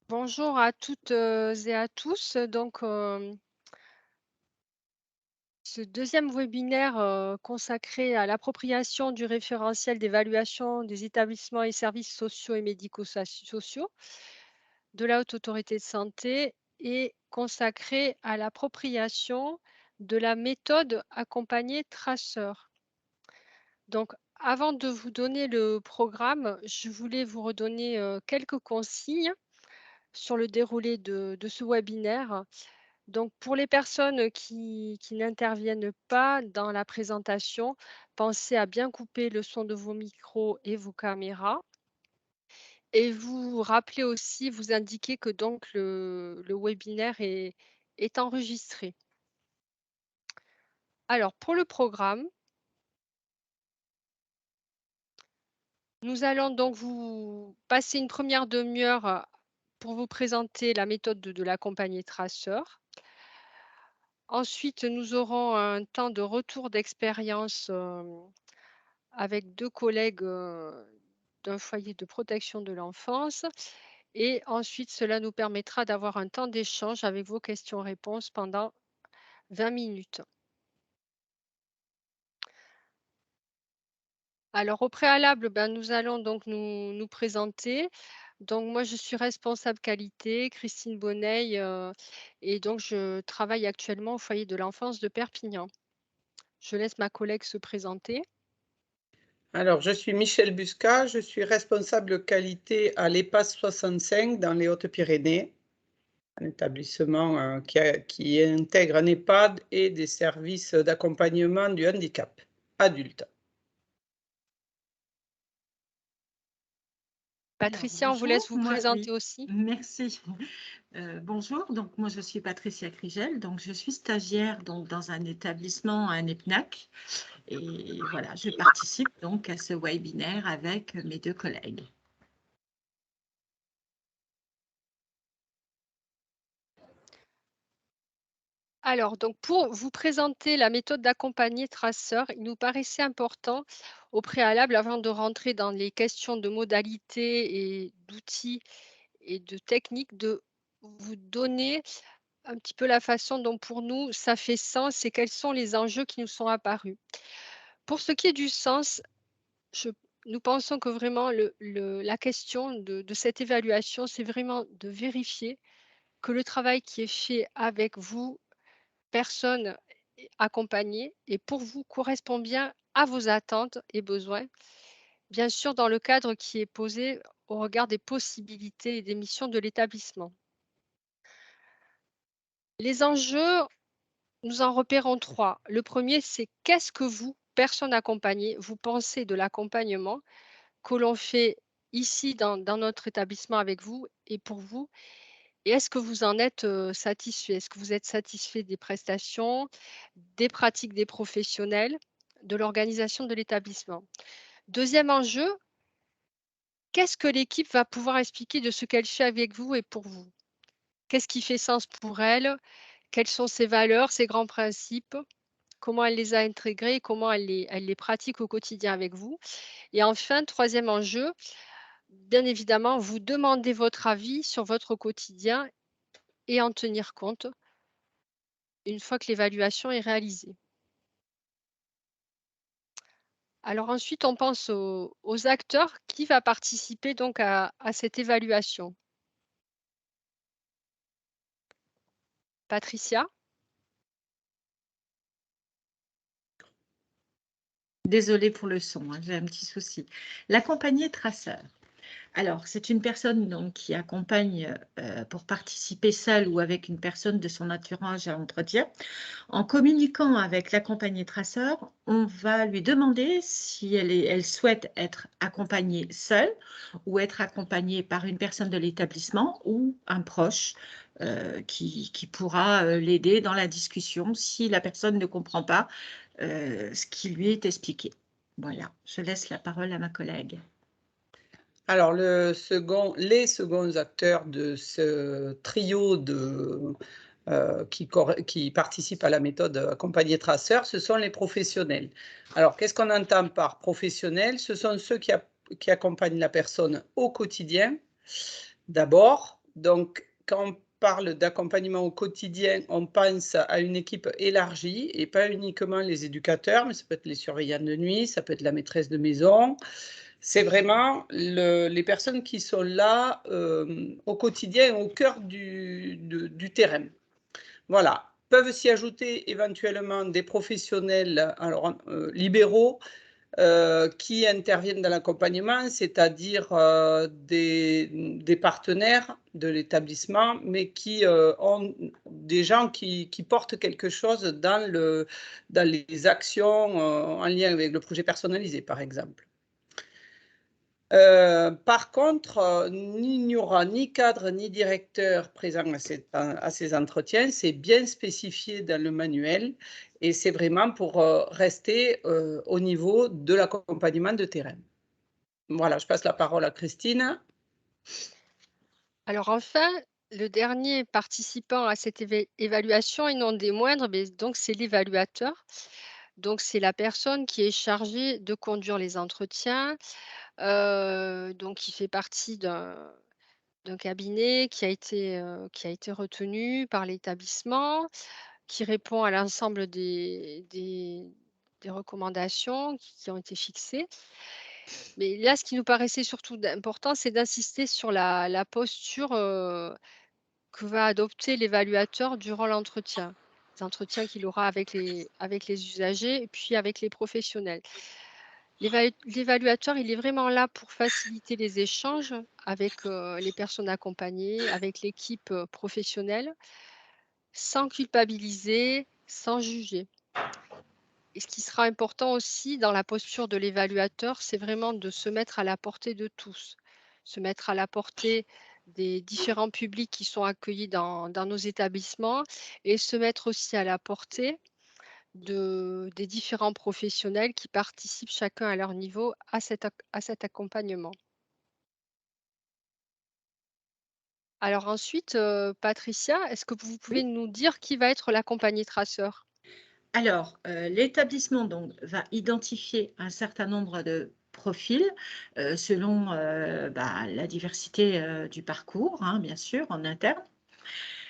Bonjour à toutes et à tous. Ce deuxième webinaire consacré à l'appropriation du référentiel d'évaluation des établissements et services sociaux et médico-sociaux de la Haute Autorité de Santé est consacré à l'appropriation de la méthode accompagnée traceur. Donc, avant de vous donner le programme, je voulais vous redonner quelques consignes sur le déroulé de ce webinaire. Donc, pour les personnes qui n'interviennent pas dans la présentation, pensez à bien couper le son de vos micros et vos caméras. Et vous rappelez aussi, vous indiquer que donc le webinaire est enregistré. Alors, pour le programme, nous allons donc vous passer une première demi-heure pour vous présenter la méthode de l'accompagné traceur. Ensuite, nous aurons un temps de retour d'expérience avec 2 collègues d'un foyer de protection de l'enfance. Et ensuite, cela nous permettra d'avoir un temps d'échange avec vos questions-réponses pendant 20 minutes. Alors, au préalable, ben, nous allons donc nous présenter. Donc, moi, je suis responsable qualité, Christine Bonneil, et donc je travaille actuellement au foyer de l'enfance de Perpignan. Je laisse ma collègue se présenter. Alors, je suis Michèle Busca, je suis responsable qualité à l'EPAS 65 dans les Hautes-Pyrénées, un établissement qui intègre un EHPAD et des services d'accompagnement du handicap adulte. Alors Patricia, on vous laisse bonjour, vous moi présenter oui, aussi. merci. Bonjour, donc moi je suis Patricia Crigel, donc je suis stagiaire donc dans un établissement, un EPNAC et voilà, je participe donc à ce webinaire avec mes 2 collègues. Alors, donc pour vous présenter la méthode d'accompagné traceur, il nous paraissait important au préalable, avant de rentrer dans les questions de modalités et d'outils et de techniques, de vous donner un petit peu la façon dont pour nous ça fait sens et quels sont les enjeux qui nous sont apparus. Pour ce qui est du sens, je nous pensons que vraiment la question de cette évaluation, c'est vraiment de vérifier que le travail qui est fait avec vous, personne accompagné et pour vous correspond bien à vos attentes et besoins, bien sûr dans le cadre qui est posé au regard des possibilités et des missions de l'établissement. Les enjeux, nous en repérons 3. Le premier, c'est qu'est-ce que vous, personne accompagnée, vous pensez de l'accompagnement que l'on fait ici dans notre établissement avec vous et pour vous? Et est-ce que vous en êtes satisfait? Est-ce que vous êtes satisfait des prestations, des pratiques des professionnels, de l'organisation de l'établissement? Deuxième enjeu, qu'est-ce que l'équipe va pouvoir expliquer de ce qu'elle fait avec vous et pour vous? Qu'est-ce qui fait sens pour elle? Quelles sont ses valeurs, ses grands principes? Comment elle les a intégrés? Comment elle les pratique au quotidien avec vous? Et enfin, troisième enjeu, bien évidemment, vous demandez votre avis sur votre quotidien et en tenir compte une fois que l'évaluation est réalisée. Alors ensuite, on pense aux acteurs qui va participer donc à cette évaluation. Patricia? Désolée pour le son, hein, j'ai un petit souci. L'accompagné traceur. Alors, c'est une personne donc qui accompagne pour participer seule ou avec une personne de son entourage à l'entretien. En communiquant avec l'accompagné traceur, on va lui demander si elle souhaite être accompagnée seule ou être accompagnée par une personne de l'établissement ou un proche qui pourra l'aider dans la discussion si la personne ne comprend pas ce qui lui est expliqué. Voilà, je laisse la parole à ma collègue. Alors, les seconds acteurs de ce trio qui participent à la méthode accompagné traceur, ce sont les professionnels. Alors, qu'est-ce qu'on entend par professionnels? Ce sont ceux qui accompagnent la personne au quotidien, d'abord, Donc, quand on parle d'accompagnement au quotidien, on pense à une équipe élargie et pas uniquement les éducateurs, mais ça peut être les surveillants de nuit, ça peut être la maîtresse de maison. C'est vraiment les personnes qui sont là au quotidien, au cœur du terrain. Voilà. Peuvent s'y ajouter éventuellement des professionnels libéraux qui interviennent dans l'accompagnement, c'est-à-dire des partenaires de l'établissement, mais qui ont des gens qui portent quelque chose dans les actions en lien avec le projet personnalisé, par exemple. Par contre, il n'y aura ni cadre ni directeur présent à ces entretiens. C'est bien spécifié dans le manuel et c'est vraiment pour rester au niveau de l'accompagnement de terrain. Voilà, je passe la parole à Christine. Alors enfin, le dernier participant à cette évaluation, et non des moindres, mais donc c'est l'évaluateur. Donc c'est la personne qui est chargée de conduire les entretiens, donc qui fait partie d'un cabinet qui a été retenu par l'établissement, qui répond à l'ensemble des recommandations qui ont été fixées. Mais là, ce qui nous paraissait surtout important, c'est d'insister sur la posture, que va adopter l'évaluateur durant l'entretien. Les entretiens qu'il aura avec les usagers et puis avec les professionnels. L'évaluateur, il est vraiment là pour faciliter les échanges avec, les personnes accompagnées, avec l'équipe, professionnelle, sans culpabiliser, sans juger. Et ce qui sera important aussi dans la posture de l'évaluateur, c'est vraiment de se mettre à la portée de tous, se mettre à la portée des différents publics qui sont accueillis dans nos établissements et se mettre aussi à la portée des différents professionnels qui participent chacun à leur niveau à cet accompagnement. Alors ensuite, Patricia, est-ce que vous pouvez Oui. nous dire qui va être l'accompagné traceur? Alors, l'établissement donc va identifier un certain nombre de profils, selon, la diversité, du parcours, hein, bien sûr, en interne.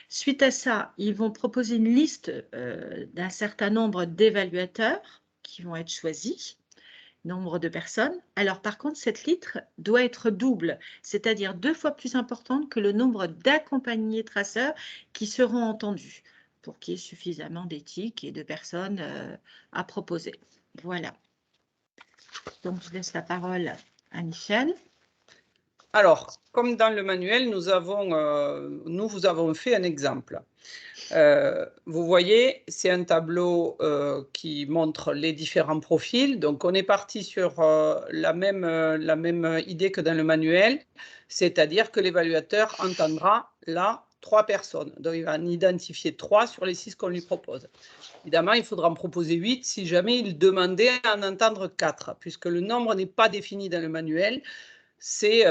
Suite à ça, ils vont proposer une liste, d'un certain nombre d'évaluateurs qui vont être choisis, nombre de personnes. Alors par contre, cette liste doit être double, c'est-à-dire 2 fois plus importante que le nombre d'accompagnés traceurs qui seront entendus, pour qu'il y ait suffisamment d'éthique et de personnes, à proposer. Voilà. Donc je laisse la parole à Michel. Alors, comme dans le manuel, nous vous avons fait un exemple. Vous voyez, c'est un tableau qui montre les différents profils. Donc, on est parti sur la même idée que dans le manuel, c'est-à-dire que l'évaluateur entendra là 3 personnes. Donc, il va en identifier 3 sur les 6 qu'on lui propose. Évidemment, il faudra en proposer 8 si jamais il demandait à en entendre 4, puisque le nombre n'est pas défini dans le manuel. C'est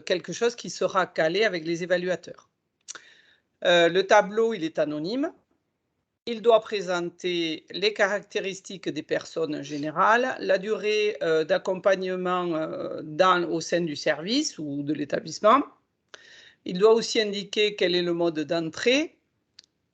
quelque chose qui sera calé avec les évaluateurs. Le tableau, il est anonyme. Il doit présenter les caractéristiques des personnes générales, la durée d'accompagnement au sein du service ou de l'établissement. Il doit aussi indiquer quel est le mode d'entrée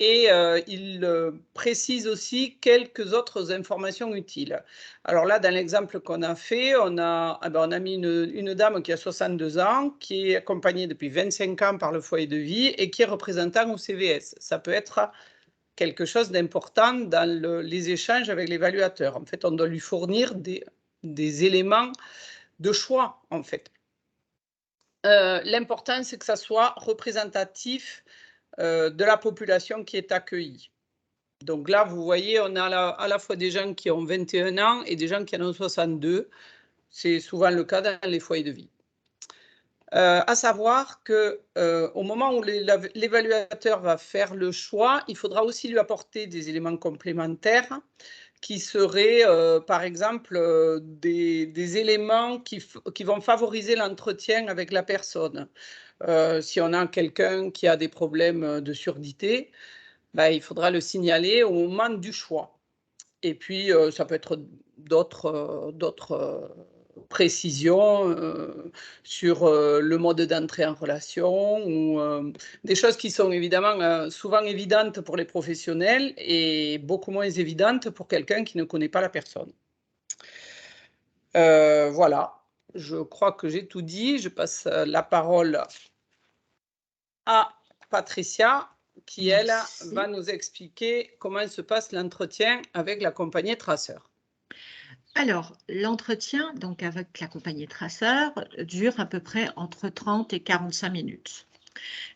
et il précise aussi quelques autres informations utiles. Alors là, dans l'exemple qu'on a fait, on a mis une dame qui a 62 ans, qui est accompagnée depuis 25 ans par le foyer de vie et qui est représentant au CVS. Ça peut être quelque chose d'important dans les échanges avec l'évaluateur. En fait, on doit lui fournir des éléments de choix, en fait. L'important, c'est que ça soit représentatif de la population qui est accueillie. Donc là, vous voyez, on a à la fois des gens qui ont 21 ans et des gens qui en ont 62. C'est souvent le cas dans les foyers de vie. À savoir qu'au moment où l'évaluateur va faire le choix, il faudra aussi lui apporter des éléments complémentaires qui seraient, par exemple, des éléments qui vont favoriser l'entretien avec la personne. Si on a quelqu'un qui a des problèmes de surdité, il faudra le signaler au moment du choix. Et puis, ça peut être d'autres précision sur le mode d'entrée en relation ou des choses qui sont évidemment souvent évidentes pour les professionnels et beaucoup moins évidentes pour quelqu'un qui ne connaît pas la personne. Voilà, je crois que j'ai tout dit. Je passe la parole à Patricia qui, elle, Merci. va nous expliquer comment se passe l'entretien avec l'accompagné traceur. Alors, l'entretien donc avec l'accompagné traceur dure à peu près entre 30 et 45 minutes.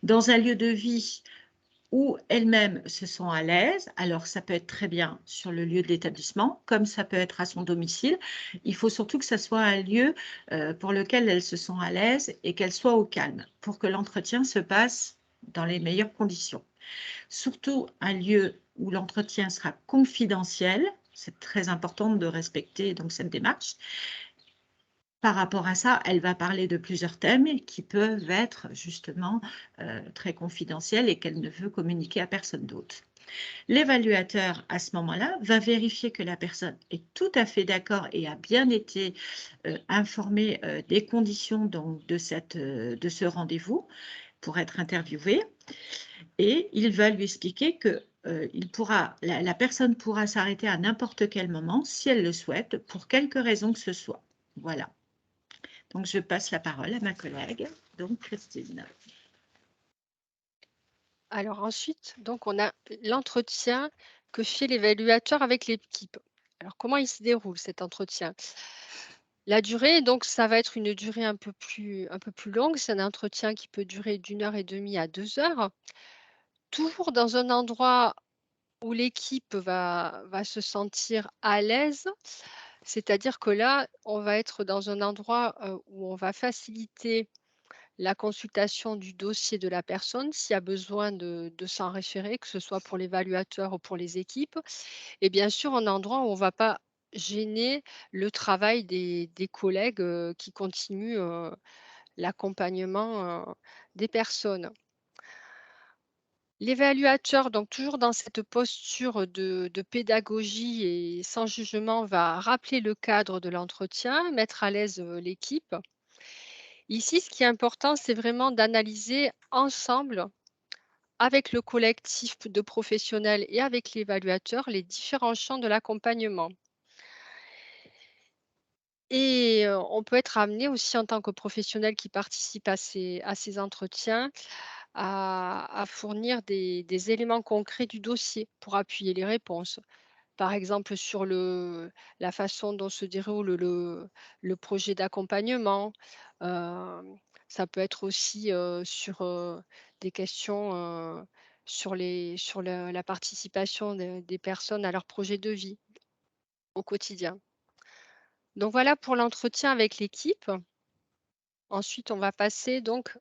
Dans un lieu de vie où elles-mêmes se sont à l'aise, alors ça peut être très bien sur le lieu de l'établissement, comme ça peut être à son domicile. Il faut surtout que ça soit un lieu pour lequel elles se sont à l'aise et qu'elles soient au calme pour que l'entretien se passe dans les meilleures conditions. Surtout un lieu où l'entretien sera confidentiel. C'est très important de respecter donc cette démarche. Par rapport à ça, elle va parler de plusieurs thèmes qui peuvent être justement très confidentiels et qu'elle ne veut communiquer à personne d'autre. L'évaluateur, à ce moment-là, va vérifier que la personne est tout à fait d'accord et a bien été informée des conditions donc, de ce rendez-vous pour être interviewée. Et il va lui expliquer que la personne pourra s'arrêter à n'importe quel moment, si elle le souhaite, pour quelque raison que ce soit. Voilà. Donc, je passe la parole à ma collègue, donc Christine. Alors ensuite, donc on a l'entretien que fait l'évaluateur avec l'équipe. Alors comment il se déroule cet entretien? La durée, donc ça va être une durée un peu plus longue. C'est un entretien qui peut durer d'1 heure et demie à 2 heures. Toujours dans un endroit où l'équipe va se sentir à l'aise. C'est-à-dire que là, on va être dans un endroit, où on va faciliter la consultation du dossier de la personne s'il y a besoin de s'en référer, que ce soit pour l'évaluateur ou pour les équipes. Et bien sûr, un endroit où on ne va pas gêner le travail des collègues qui continuent l'accompagnement des personnes. L'évaluateur, donc toujours dans cette posture de pédagogie et sans jugement, va rappeler le cadre de l'entretien, mettre à l'aise l'équipe. Ici, ce qui est important, c'est vraiment d'analyser ensemble, avec le collectif de professionnels et avec l'évaluateur, les différents champs de l'accompagnement. Et on peut être amené aussi en tant que professionnel qui participe à ces entretiens à fournir des éléments concrets du dossier pour appuyer les réponses. Par exemple, sur la façon dont se déroule le projet d'accompagnement. Ça peut être aussi, sur, des questions, sur la participation des personnes à leur projet de vie au quotidien. Donc voilà pour l'entretien avec l'équipe. Ensuite, on va passer donc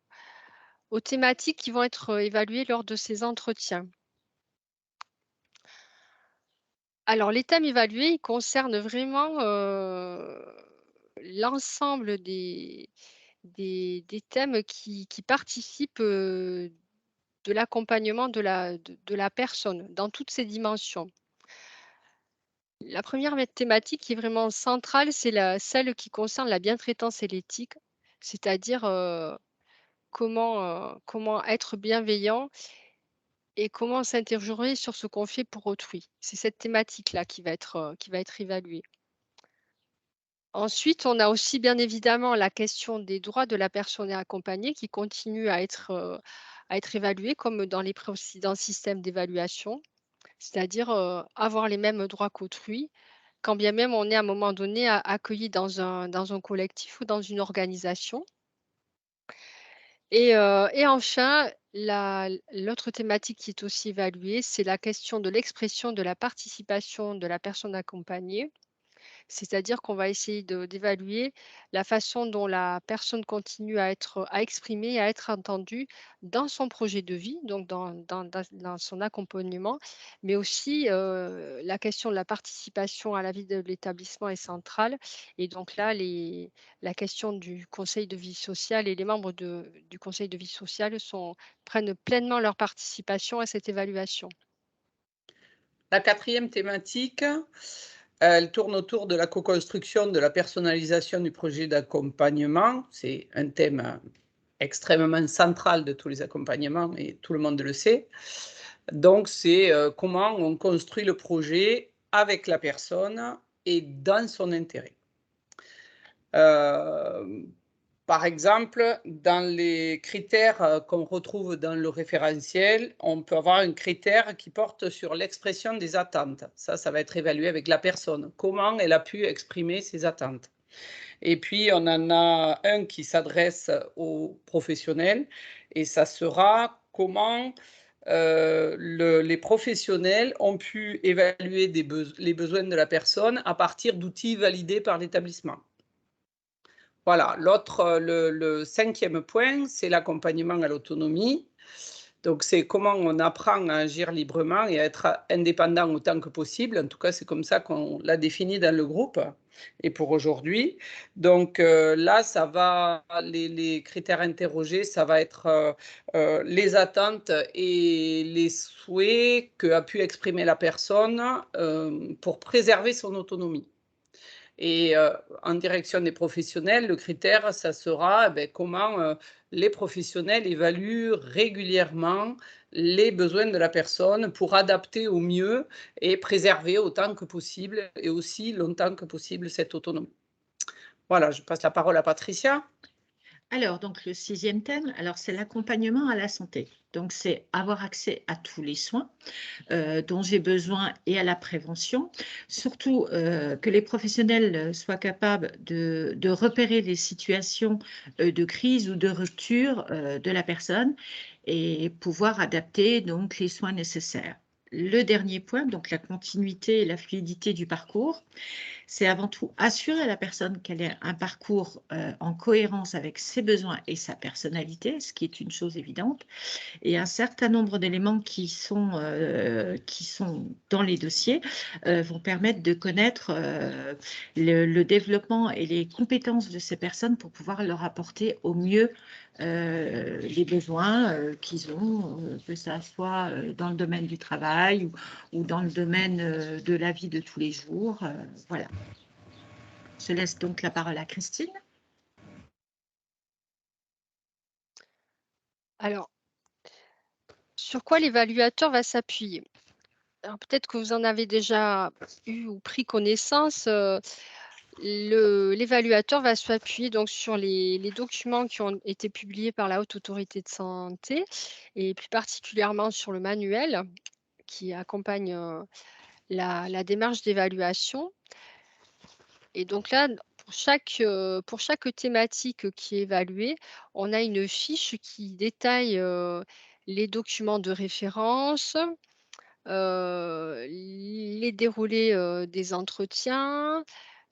aux thématiques qui vont être, évaluées lors de ces entretiens. Alors les thèmes évalués, ils concernent vraiment, l'ensemble des thèmes qui participent, de l'accompagnement de la personne dans toutes ses dimensions. La première thématique qui est vraiment centrale, c'est celle qui concerne la bientraitance et l'éthique, c'est-à-dire, comment être bienveillant et comment s'interroger sur ce qu'on fait pour autrui. C'est cette thématique-là qui va être évaluée. Ensuite, on a aussi bien évidemment la question des droits de la personne accompagnée qui continue à être évaluée comme dans les précédents systèmes d'évaluation, c'est-à-dire avoir les mêmes droits qu'autrui, quand bien même on est à un moment donné accueilli dans un collectif ou dans une organisation. Et enfin, l'autre thématique qui est aussi évaluée, c'est la question de l'expression de la participation de la personne accompagnée. C'est-à-dire qu'on va essayer d'évaluer la façon dont la personne continue à exprimer, à être entendue dans son projet de vie, donc dans son accompagnement, mais aussi la question de la participation à la vie de l'établissement est centrale. Et donc là, la question du conseil de vie sociale et les membres du conseil de vie sociale prennent pleinement leur participation à cette évaluation. La quatrième thématique, Elle tourne autour de la co-construction, de la personnalisation du projet d'accompagnement. C'est un thème extrêmement central de tous les accompagnements et tout le monde le sait. Donc, c'est comment on construit le projet avec la personne et dans son intérêt. Par exemple, dans les critères qu'on retrouve dans le référentiel, on peut avoir un critère qui porte sur l'expression des attentes. Ça va être évalué avec la personne. Comment elle a pu exprimer ses attentes. Et puis, on en a un qui s'adresse aux professionnels et ça sera comment les professionnels ont pu évaluer les besoins de la personne à partir d'outils validés par l'établissement. Voilà, l'autre, le 5e point, c'est l'accompagnement à l'autonomie. Donc, c'est comment on apprend à agir librement et à être indépendant autant que possible. En tout cas, c'est comme ça qu'on l'a défini dans le groupe et pour aujourd'hui. Donc, là, ça va, les critères interrogés, ça va être les attentes et les souhaits qu'a pu exprimer la personne pour préserver son autonomie. Et en direction des professionnels, le critère, ça sera comment les professionnels évaluent régulièrement les besoins de la personne pour adapter au mieux et préserver autant que possible et aussi longtemps que possible cette autonomie. Voilà, je passe la parole à Patricia. Alors, donc le 6e thème, alors c'est l'accompagnement à la santé. Donc, c'est avoir accès à tous les soins dont j'ai besoin et à la prévention. Surtout que les professionnels soient capables de repérer les situations de crise ou de rupture de la personne et pouvoir adapter donc les soins nécessaires. Le dernier point, donc la continuité et la fluidité du parcours, c'est avant tout assurer à la personne qu'elle ait un parcours en cohérence avec ses besoins et sa personnalité, ce qui est une chose évidente, et un certain nombre d'éléments qui sont dans les dossiers vont permettre de connaître le développement et les compétences de ces personnes pour pouvoir leur apporter au mieux les besoins qu'ils ont, que ça soit dans le domaine du travail ou dans le domaine de la vie de tous les jours. Voilà. Je laisse donc la parole à Christine. Alors, sur quoi l'évaluateur va s'appuyer? Alors peut-être que vous en avez déjà eu ou pris connaissance. L'évaluateur va s'appuyer donc sur les documents qui ont été publiés par la Haute Autorité de Santé et plus particulièrement sur le manuel qui accompagne la démarche d'évaluation. Et donc là, pour chaque thématique qui est évaluée, on a une fiche qui détaille les documents de référence, les déroulés des entretiens,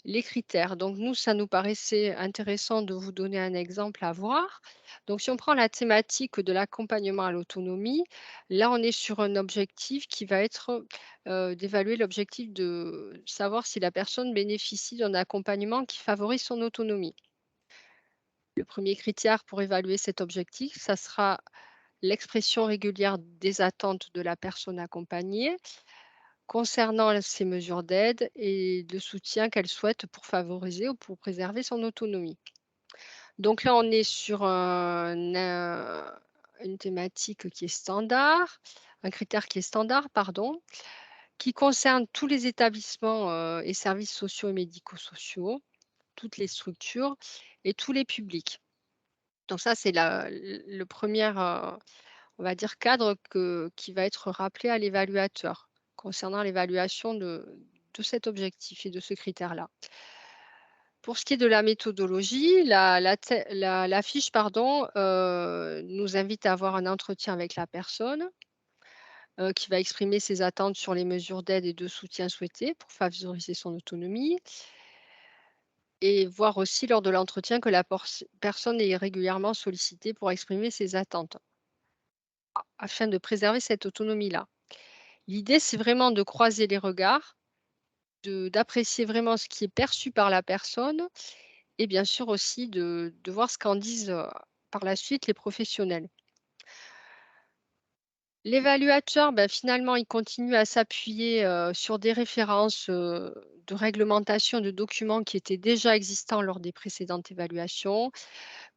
les critères. Donc nous, ça nous paraissait intéressant de vous donner un exemple à voir. Donc si on prend la thématique de l'accompagnement à l'autonomie, là on est sur un objectif qui va être d'évaluer l'objectif de savoir si la personne bénéficie d'un accompagnement qui favorise son autonomie. Le premier critère pour évaluer cet objectif, ça sera l'expression régulière des attentes de la personne accompagnée concernant ces mesures d'aide et de soutien qu'elle souhaite pour favoriser ou pour préserver son autonomie. Donc là, on est sur une thématique qui est standard, un critère qui est standard, pardon, qui concerne tous les établissements et services sociaux et médico-sociaux, toutes les structures et tous les publics. Donc ça, c'est le premier, on va dire, cadre qui va être rappelé à l'évaluateur concernant l'évaluation de cet objectif et de ce critère-là. Pour ce qui est de la méthodologie, la fiche pardon, nous invite à avoir un entretien avec la personne qui va exprimer ses attentes sur les mesures d'aide et de soutien souhaitées pour favoriser son autonomie et voir aussi lors de l'entretien que la personne est régulièrement sollicitée pour exprimer ses attentes afin de préserver cette autonomie-là. L'idée, c'est vraiment de croiser les regards, d'apprécier vraiment ce qui est perçu par la personne et bien sûr aussi de voir ce qu'en disent par la suite les professionnels. L'évaluateur, finalement, il continue à s'appuyer sur des références de réglementation de documents qui étaient déjà existants lors des précédentes évaluations,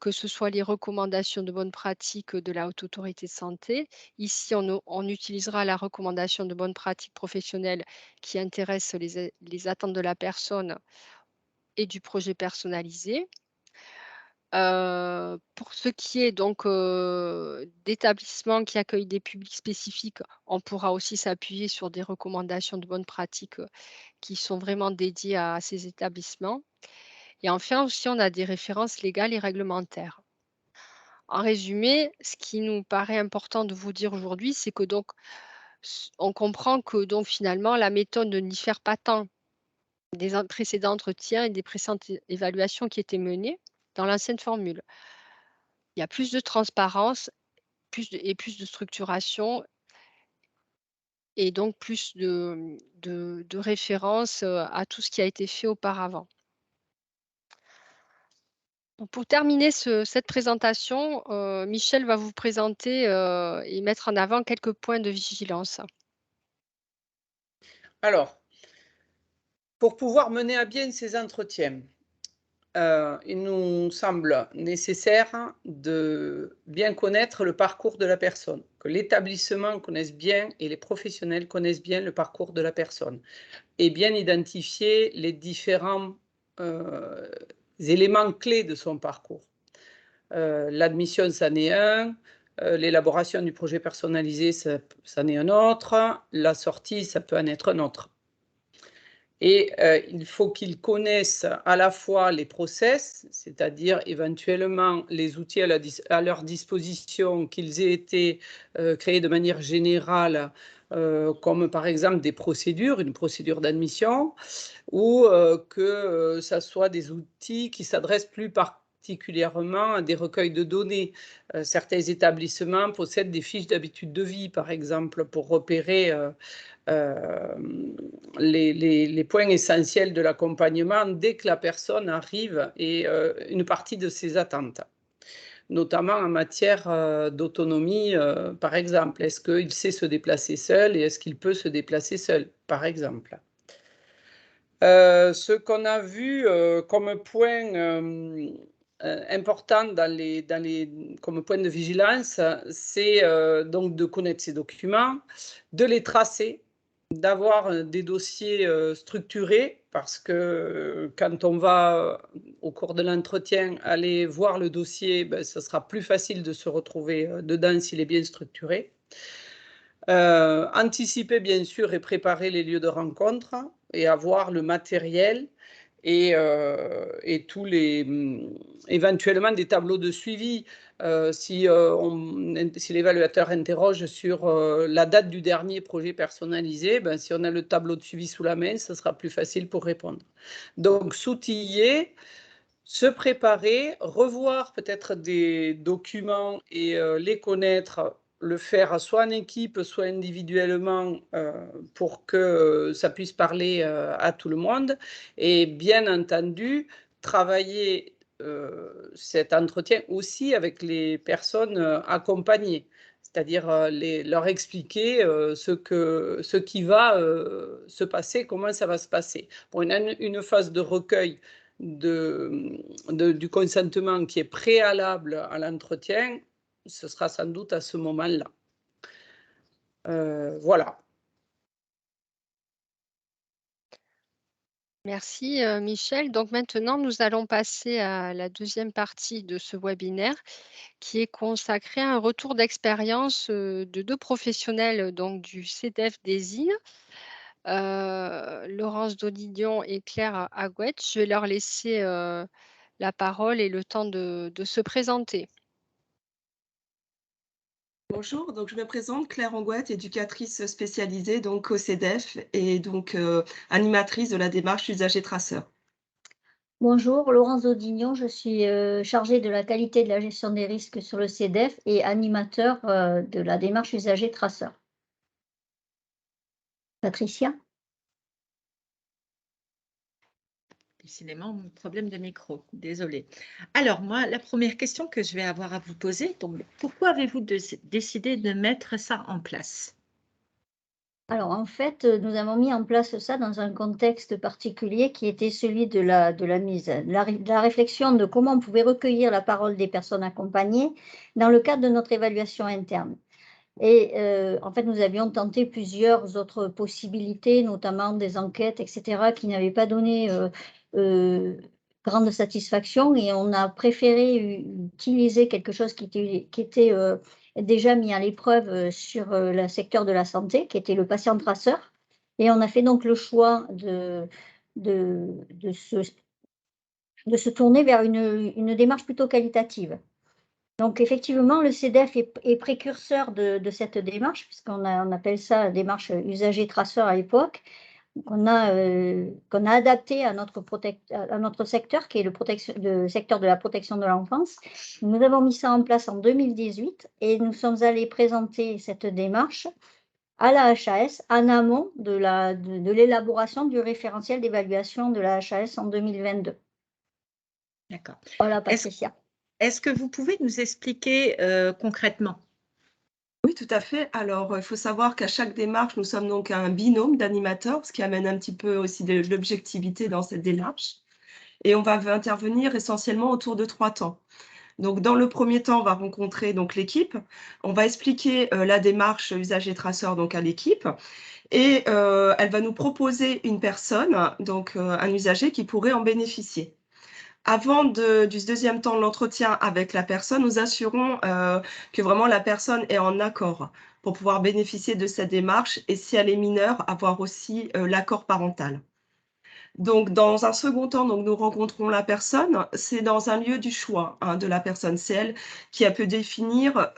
que ce soit les recommandations de bonnes pratiques de la Haute Autorité de Santé. Ici, on utilisera la recommandation de bonnes pratiques professionnelles qui intéresse les attentes de la personne et du projet personnalisé. Pour ce qui est donc, d'établissements qui accueillent des publics spécifiques, on pourra aussi s'appuyer sur des recommandations de bonnes pratiques, qui sont vraiment dédiées à ces établissements. Et enfin aussi, on a des références légales et réglementaires. En résumé, ce qui nous paraît important de vous dire aujourd'hui, c'est que donc on comprend que donc finalement la méthode ne diffère pas tant des précédents entretiens et des précédentes évaluations qui étaient menées dans l'ancienne formule. Il y a plus de transparence, plus de structuration et donc plus de références, à tout ce qui a été fait auparavant. Donc pour terminer cette présentation, Michel va vous présenter, et mettre en avant quelques points de vigilance. Alors, pour pouvoir mener à bien ces entretiens, il nous semble nécessaire de bien connaître le parcours de la personne, que l'établissement connaisse bien et les professionnels connaissent bien le parcours de la personne et bien identifier les différents éléments clés de son parcours. L'admission, c'en est un. L'élaboration du projet personnalisé, c'en est un autre. La sortie, ça peut en être un autre. Et il faut qu'ils connaissent à la fois les process, c'est-à-dire éventuellement les outils à leur disposition, qu'ils aient été créés de manière générale, comme par exemple des procédures, une procédure d'admission, ou que ça soit des outils qui s'adressent plus particulièrement à des recueils de données. Certains établissements possèdent des fiches d'habitude de vie, par exemple, pour repérer les points essentiels de l'accompagnement dès que la personne arrive et une partie de ses attentes, notamment en matière d'autonomie, par exemple. Est-ce qu'il sait se déplacer seul et est-ce qu'il peut se déplacer seul, par exemple. Ce qu'on a vu comme point important comme point de vigilance, c'est donc de connaître ces documents, de les tracer, d'avoir des dossiers structurés, parce que quand on va, au cours de l'entretien, aller voir le dossier, ben, ça sera plus facile de se retrouver dedans s'il est bien structuré. Anticiper, bien sûr, et préparer les lieux de rencontre et avoir le matériel et tous éventuellement des tableaux de suivi. Si l'évaluateur interroge sur la date du dernier projet personnalisé, ben, si on a le tableau de suivi sous la main, ce sera plus facile pour répondre. Donc, s'outiller, se préparer, revoir peut-être des documents et les connaître, le faire soit en équipe, soit individuellement pour que ça puisse parler à tout le monde. Et bien entendu, travailler cet entretien aussi avec les personnes accompagnées, c'est-à-dire leur expliquer ce qui va se passer, comment ça va se passer. Pour une phase de recueil du consentement qui est préalable à l'entretien, ce sera sans doute à ce moment-là. Voilà. Merci, Michel. Donc maintenant, nous allons passer à la deuxième partie de ce webinaire qui est consacrée à un retour d'expérience, de 2 professionnels, donc du CEDEF des îles, Laurence Dolignon et Claire Agouette. Je vais leur laisser, la parole et le temps de se présenter. Bonjour, donc je me présente Claire Angouette, éducatrice spécialisée donc au CEDEF et donc animatrice de la démarche usager-traceur. Bonjour, Laurence Audignon, je suis chargée de la qualité de la gestion des risques sur le CEDEF et animateur de la démarche usager-traceur. Patricia? Décidément, problème de micro, désolée. Alors, moi, la première question que je vais avoir à vous poser, donc, pourquoi avez-vous décidé de mettre ça en place? Alors en fait, nous avons mis en place ça dans un contexte particulier qui était celui de la mise de la réflexion de comment on pouvait recueillir la parole des personnes accompagnées dans le cadre de notre évaluation interne. Et en fait, nous avions tenté plusieurs autres possibilités, notamment des enquêtes et cetera, qui n'avaient pas donné, heu, grande satisfaction et on a préféré utiliser quelque chose qui était déjà mis à l'épreuve, sur, le secteur de la santé, qui était le patient traceur et on a fait donc le choix de de se de se tourner vers une démarche plutôt qualitative. Donc effectivement, le CEDEF est précurseur de cette démarche on appelle ça démarche usager-traceur à l'époque, qu'on a adapté à notre secteur qui est le secteur de la protection de l'enfance. Nous avons mis ça en place en 2018 et nous sommes allés présenter cette démarche à la HAS en amont de l'élaboration du référentiel d'évaluation de la HAS en 2022. D'accord. Voilà Est-ce Patricia. est-ce que vous pouvez nous expliquer, concrètement? Oui, tout à fait. Alors, il faut savoir qu'à chaque démarche, nous sommes donc un binôme d'animateurs, ce qui amène un petit peu aussi de l'objectivité dans cette démarche. Et on va intervenir essentiellement autour de 3 temps. Donc, dans le premier temps, on va rencontrer donc l'équipe. On va expliquer la démarche usager-traceur donc à l'équipe et elle va nous proposer une personne, donc un usager qui pourrait en bénéficier. Avant du deuxième temps de l'entretien avec la personne, nous assurons que vraiment la personne est en accord pour pouvoir bénéficier de cette démarche et si elle est mineure, avoir aussi l'accord parental. Donc, dans un second temps, donc, nous rencontrons la personne. C'est dans un lieu du choix de la personne. C'est elle qui a pu définir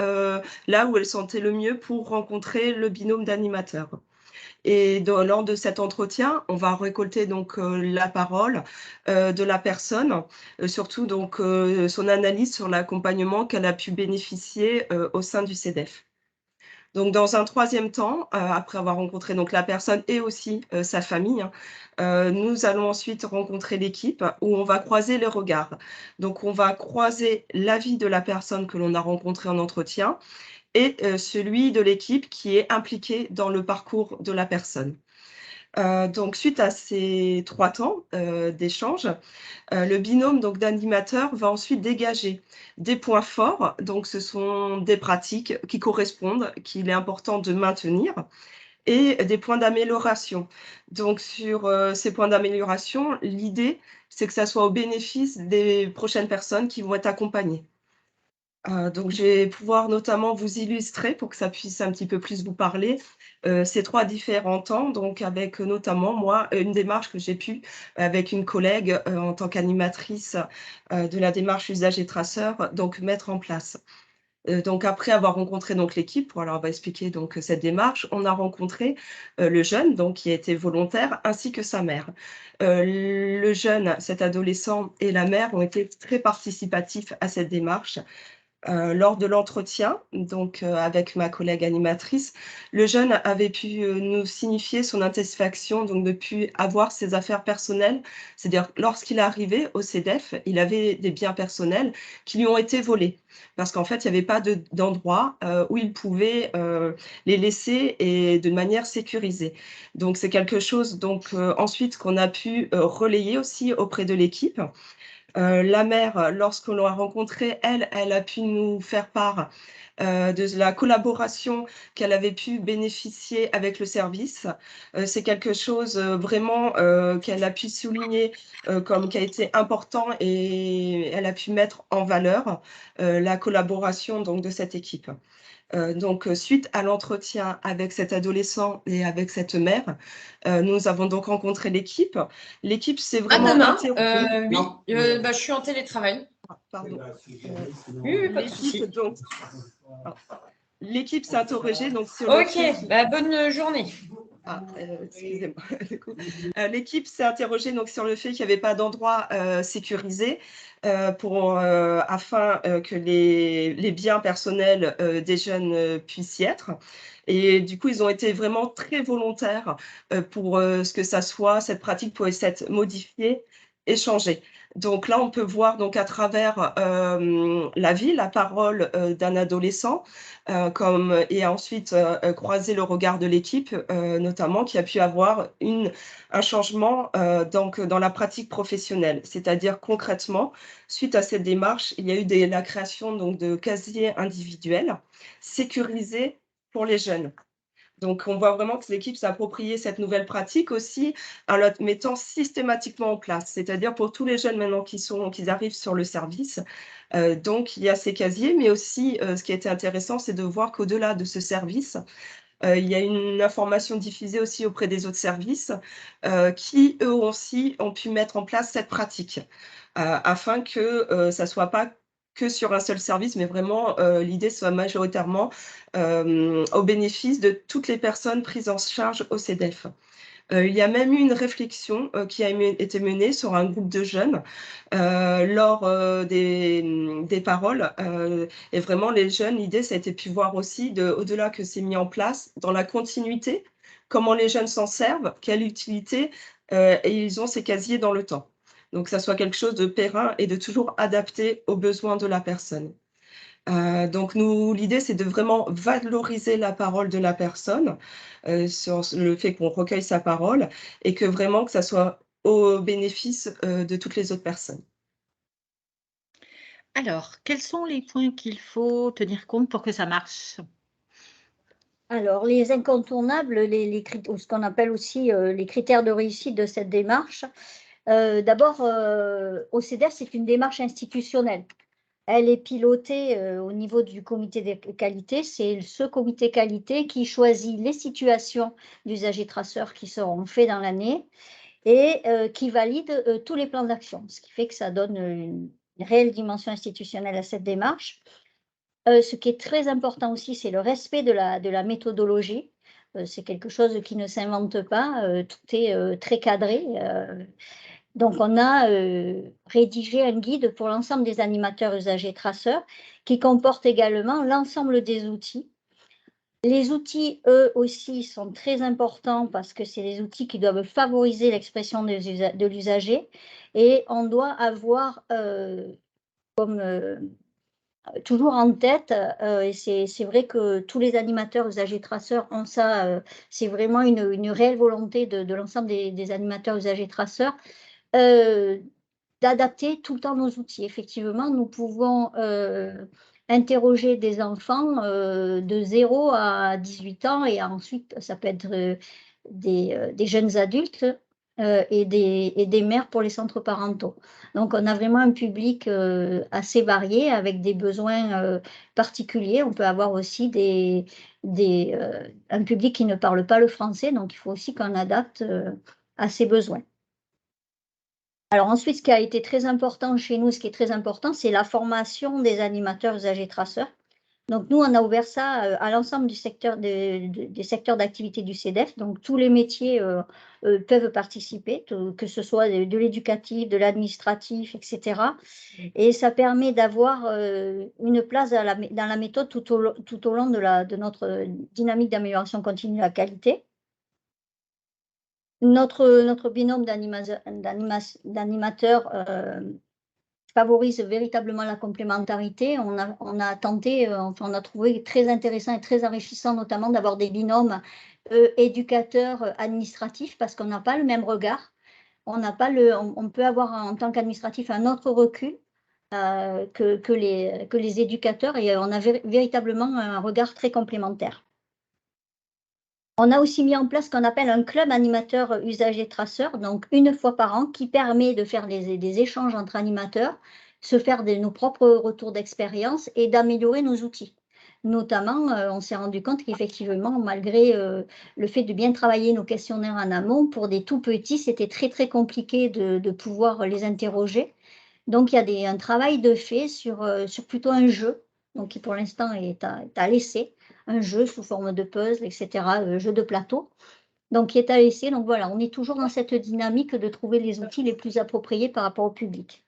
là où elle sentait le mieux pour rencontrer le binôme d'animateurs. Et lors de cet entretien, on va récolter donc la parole de la personne, surtout donc son analyse sur l'accompagnement qu'elle a pu bénéficier au sein du CEDEF. Donc, dans un troisième temps, après avoir rencontré donc la personne et aussi sa famille, nous allons ensuite rencontrer l'équipe où on va croiser les regards. Donc, on va croiser l'avis de la personne que l'on a rencontrée en entretien et celui de l'équipe qui est impliquée dans le parcours de la personne. Donc, suite à ces 3 temps d'échange, le binôme donc d'animateurs va ensuite dégager des points forts. Donc, ce sont des pratiques qui correspondent, qu'il est important de maintenir et des points d'amélioration. Donc, sur ces points d'amélioration, l'idée, c'est que ça soit au bénéfice des prochaines personnes qui vont être accompagnées. Donc je vais pouvoir notamment vous illustrer pour que ça puisse un petit peu plus vous parler, ces 3 différents temps, donc avec notamment moi, une démarche que j'ai pu avec une collègue, en tant qu'animatrice, de la démarche usager traceur, donc mettre en place. Donc après avoir rencontré donc l'équipe, voilà, on va expliquer donc cette démarche, on a rencontré, le jeune donc qui a été volontaire ainsi que sa mère. Le jeune, cet adolescent et la mère ont été très participatifs à cette démarche. Lors de l'entretien, donc avec ma collègue animatrice, le jeune avait pu, nous signifier son insatisfaction, donc de pu avoir ses affaires personnelles. C'est-à-dire lorsqu'il est arrivé au CEDEF, il avait des biens personnels qui lui ont été volés. Parce qu'en fait, il y avait pas d'endroit, où il pouvait, les laisser et de manière sécurisée. Donc c'est quelque chose donc ensuite qu'on a pu, relayer aussi auprès de l'équipe. La mère, lorsqu'on l'a rencontrée, elle a pu nous faire part, de la collaboration qu'elle avait pu bénéficier avec le service. C'est quelque chose, vraiment, qu'elle a pu souligner, comme qui a été important et elle a pu mettre en valeur, la collaboration donc de cette équipe. Donc, suite à l'entretien avec cet adolescent et avec cette mère, nous avons donc rencontré l'équipe. L'équipe s'est vraiment demain, interrogée. oui, je suis en télétravail. Pardon. Oui, pas de souci. L'équipe donc l'équipe s'est interrogée donc sur le Ok, fait bonne journée. excusez-moi, du coup. L'équipe s'est interrogée donc sur le fait qu'il n'y avait pas d'endroit, sécurisé, afin, que les biens personnels, des jeunes, puissent y être et du coup, ils ont été vraiment très volontaires, pour, ce que ça soit cette pratique puisse être modifiée et changée. Donc là, on peut voir donc à travers la vie, la parole d'un adolescent, et ensuite croiser le regard de l'équipe, notamment qui a pu avoir un changement donc dans la pratique professionnelle. C'est-à-dire concrètement, suite à cette démarche, il y a eu la création donc de casiers individuels sécurisés pour les jeunes. Donc, on voit vraiment que l'équipe s'est appropriée cette nouvelle pratique aussi en la mettant systématiquement en place. C'est-à-dire pour tous les jeunes maintenant qui arrivent sur le service, donc il y a ces casiers, mais aussi, ce qui a été intéressant, c'est de voir qu'au-delà de ce service, il y a une information diffusée aussi auprès des autres services, qui eux aussi ont pu mettre en place cette pratique, afin que, ça soit pas que sur un seul service, mais vraiment, l'idée soit majoritairement, au bénéfice de toutes les personnes prises en charge au CEDEF. Il y a même eu une réflexion, qui a été menée sur un groupe de jeunes, lors, des paroles, et vraiment les jeunes, l'idée, ça a été pu voir aussi au-delà que c'est mis en place, dans la continuité, comment les jeunes s'en servent, quelle utilité, et ils ont ces casiers dans le temps. Donc ça soit quelque chose de périn et de toujours adapté aux besoins de la personne. Donc l'idée, c'est de vraiment valoriser la parole de la personne, sur le fait qu'on recueille sa parole et que vraiment que ça soit au bénéfice, de toutes les autres personnes. Alors, quels sont les points qu'il faut tenir compte pour que ça marche? Alors, les incontournables, ou ce qu'on appelle aussi les critères de réussite de cette démarche. D'abord, au CEDEF, c'est une démarche institutionnelle. Elle est pilotée au niveau du comité de qualité. C'est ce comité qualité qui choisit les situations d'usagers traceurs qui seront faits dans l'année et qui valide tous les plans d'action, ce qui fait que ça donne une réelle dimension institutionnelle à cette démarche. Ce qui est très important aussi, c'est le respect de la méthodologie. C'est quelque chose qui ne s'invente pas, tout est très cadré. Donc on a rédigé un guide pour l'ensemble des animateurs usagers traceurs qui comporte également l'ensemble des outils. Les outils, eux aussi, sont très importants parce que c'est des outils qui doivent favoriser l'expression de l'usager et on doit avoir comme toujours en tête, et c'est vrai que tous les animateurs usagers traceurs ont ça, c'est vraiment une réelle volonté de l'ensemble des animateurs usagers traceurs, d'adapter tout le temps nos outils. Effectivement, nous pouvons interroger des enfants de 0 à 18 ans et ensuite ça peut être des jeunes adultes et des mères pour les centres parentaux. Donc on a vraiment un public assez varié avec des besoins particuliers. On peut avoir aussi un public qui ne parle pas le français, donc il faut aussi qu'on adapte à ses besoins. Alors ensuite, ce qui a été très important chez nous, ce qui est très important, c'est la formation des animateurs usagers traceurs. Donc nous, on a ouvert ça à l'ensemble du secteur des secteurs d'activité du CEDEF. Donc tous les métiers peuvent participer, que ce soit de l'éducatif, de l'administratif, etc. Et ça permet d'avoir une place dans la méthode tout au long de notre dynamique d'amélioration continue de la qualité. Notre binôme d'animateurs favorise véritablement la complémentarité. On a tenté, enfin, on a trouvé très intéressant et très enrichissant, notamment d'avoir des binômes éducateurs administratifs, parce qu'on n'a pas le même regard. On peut avoir en tant qu'administratif un autre recul que les éducateurs, et on a véritablement un regard très complémentaire. On a aussi mis en place ce qu'on appelle un club animateur usager traceur, donc une fois par an, qui permet de faire des échanges entre animateurs, se faire nos propres retours d'expérience et d'améliorer nos outils. Notamment, on s'est rendu compte qu'effectivement, malgré le fait de bien travailler nos questionnaires en amont, pour des tout petits, c'était très très compliqué de pouvoir les interroger. Donc il y a un travail de fait sur plutôt un jeu, donc qui pour l'instant est à l'essai. Un jeu sous forme de puzzle, etc., jeu de plateau, donc qui est à l'essai. Donc voilà, on est toujours dans cette dynamique de trouver les outils les plus appropriés par rapport au public.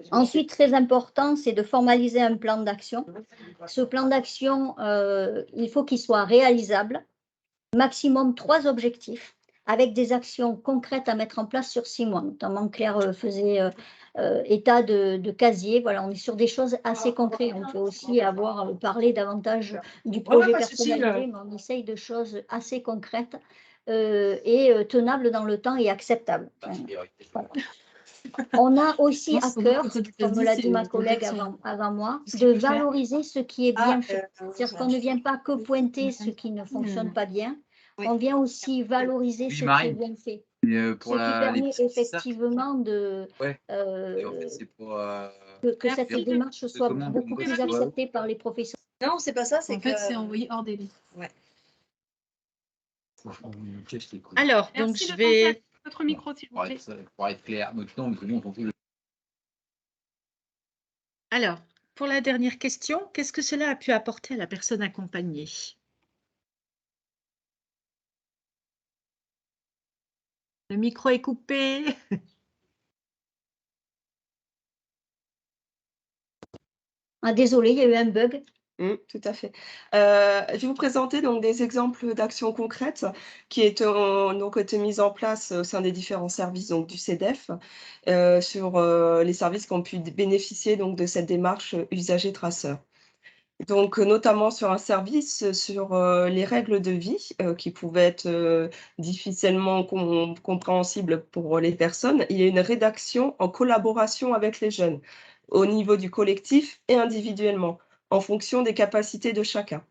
Ensuite, très important, c'est de formaliser un plan d'action. Ce plan d'action, il faut qu'il soit réalisable, maximum 3 objectifs, avec des actions concrètes à mettre en place sur 6 mois. Notamment, Claire faisait état de casier. Voilà, on est sur des choses assez concrètes. On peut aussi parler davantage du projet pas de souci, personnalisé, mais on essaye de choses assez concrètes et tenables dans le temps et acceptables. Voilà. On a aussi à cœur, comme l'a dit ma collègue avant moi, de valoriser ce qui est bien fait. C'est-à-dire qu'on ne vient pas que pointer ce qui ne fonctionne pas bien, on vient aussi valoriser ce qui est bien fait. Ce qui permet effectivement que cette démarche soit beaucoup plus acceptée par les professionnels. Non, c'est pas ça, c'est En fait, c'est envoyé hors délai. Ouais. Alors, donc je vais... Votre micro, s'il vous plaît. Pour être clair, donc non, mais on peut. Alors, pour la dernière question, qu'est-ce que cela a pu apporter à la personne accompagnée? Le micro est coupé. Ah, désolée, il y a eu un bug. Tout à fait. Je vais vous présenter donc des exemples d'actions concrètes qui ont été mises en place au sein des différents services donc, du CEDEF sur les services qui ont pu bénéficier donc, de cette démarche usager-traceur. Donc, notamment sur un service sur les règles de vie qui pouvaient être difficilement compréhensibles pour les personnes. Il y a une rédaction en collaboration avec les jeunes au niveau du collectif et individuellement en fonction des capacités de chacun.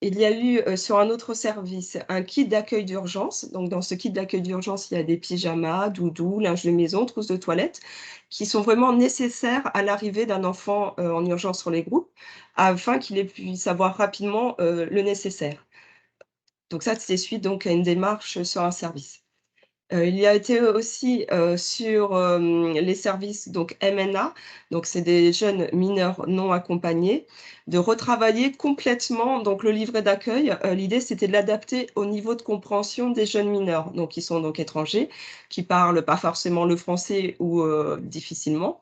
Il y a eu sur un autre service un kit d'accueil d'urgence. Donc, dans ce kit d'accueil d'urgence, il y a des pyjamas, doudous, linge de maison, trousses de toilette, qui sont vraiment nécessaires à l'arrivée d'un enfant en urgence sur les groupes, afin qu'il puisse avoir rapidement le nécessaire. Donc ça, c'est suite donc à une démarche sur un service. Il y a été aussi sur les services donc MNA, donc c'est des jeunes mineurs non accompagnés, de retravailler complètement donc le livret d'accueil. L'idée, c'était de l'adapter au niveau de compréhension des jeunes mineurs, donc qui sont donc étrangers, qui parlent pas forcément le français ou difficilement.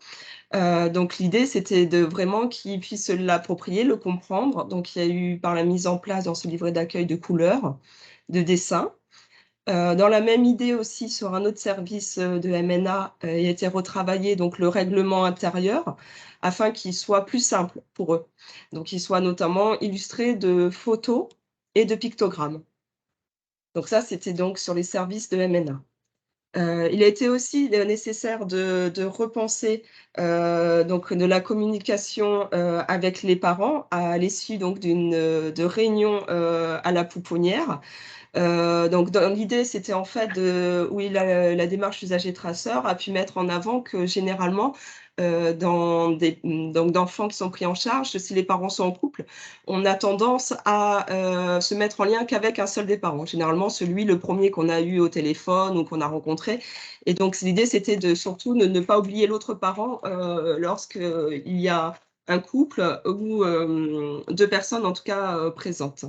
Donc l'idée, c'était de vraiment qu'ils puissent l'approprier, le comprendre. Donc il y a eu par la mise en place dans ce livret d'accueil de couleurs, de dessins. Dans la même idée aussi, sur un autre service de MNA, il a été retravaillé donc le règlement intérieur afin qu'il soit plus simple pour eux. Donc, il soit notamment illustré de photos et de pictogrammes. Donc ça, c'était donc sur les services de MNA. Il a été aussi nécessaire de repenser donc de la communication avec les parents à l'issue donc de réunion à la pouponnière. Donc dans l'idée, c'était en fait la démarche usager-traceur a pu mettre en avant que généralement, donc d'enfants qui sont pris en charge, si les parents sont en couple, on a tendance à se mettre en lien qu'avec un seul des parents. Généralement, le premier qu'on a eu au téléphone ou qu'on a rencontré. Et donc l'idée, c'était de surtout ne pas oublier l'autre parent lorsqu'il y a un couple ou 2 personnes en tout cas présentes.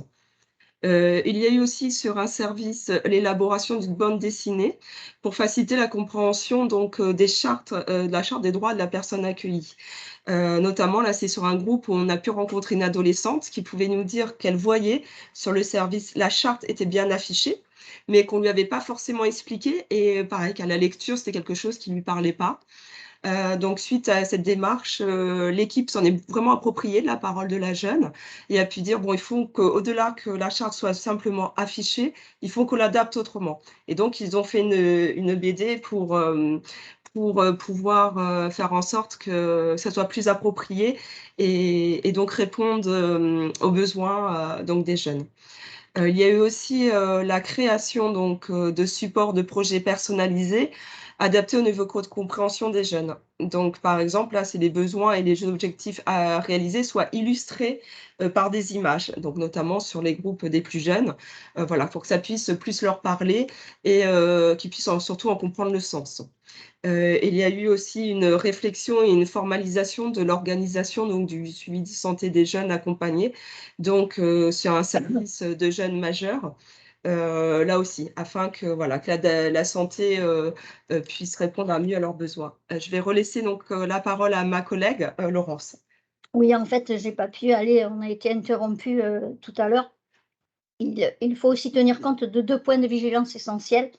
Il y a eu aussi sur un service l'élaboration d'une bande dessinée pour faciliter la compréhension donc des chartes, de la charte des droits de la personne accueillie. Notamment là, c'est sur un groupe où on a pu rencontrer une adolescente qui pouvait nous dire qu'elle voyait sur le service la charte était bien affichée, mais qu'on lui avait pas forcément expliqué et pareil qu'à la lecture, c'était quelque chose qui lui parlait pas. Donc suite à cette démarche, l'équipe s'en est vraiment appropriée de la parole de la jeune et a pu dire: «Bon, il faut qu'au-delà que la charte soit simplement affichée, il faut qu'on l'adapte autrement» et donc ils ont fait une BD pour pouvoir faire en sorte que ça soit plus approprié et donc répondre aux besoins donc des jeunes. Il y a eu aussi la création donc de supports de projets personnalisés adaptés au niveau de compréhension des jeunes. Donc par exemple, là, c'est les besoins et les objectifs à réaliser soient illustrés par des images, donc notamment sur les groupes des plus jeunes, voilà, pour que ça puisse plus leur parler et qu'ils puissent surtout en comprendre le sens. Il y a eu aussi une réflexion et une formalisation de l'organisation donc du suivi de santé des jeunes accompagnés, donc sur un service de jeunes majeurs, là aussi, afin que voilà, que la santé puisse répondre mieux à leurs besoins. Je vais relaisser donc la parole à ma collègue Laurence. Oui, en fait, j'ai pas pu aller, on a été interrompus tout à l'heure. il faut aussi tenir compte de 2 points de vigilance essentiels.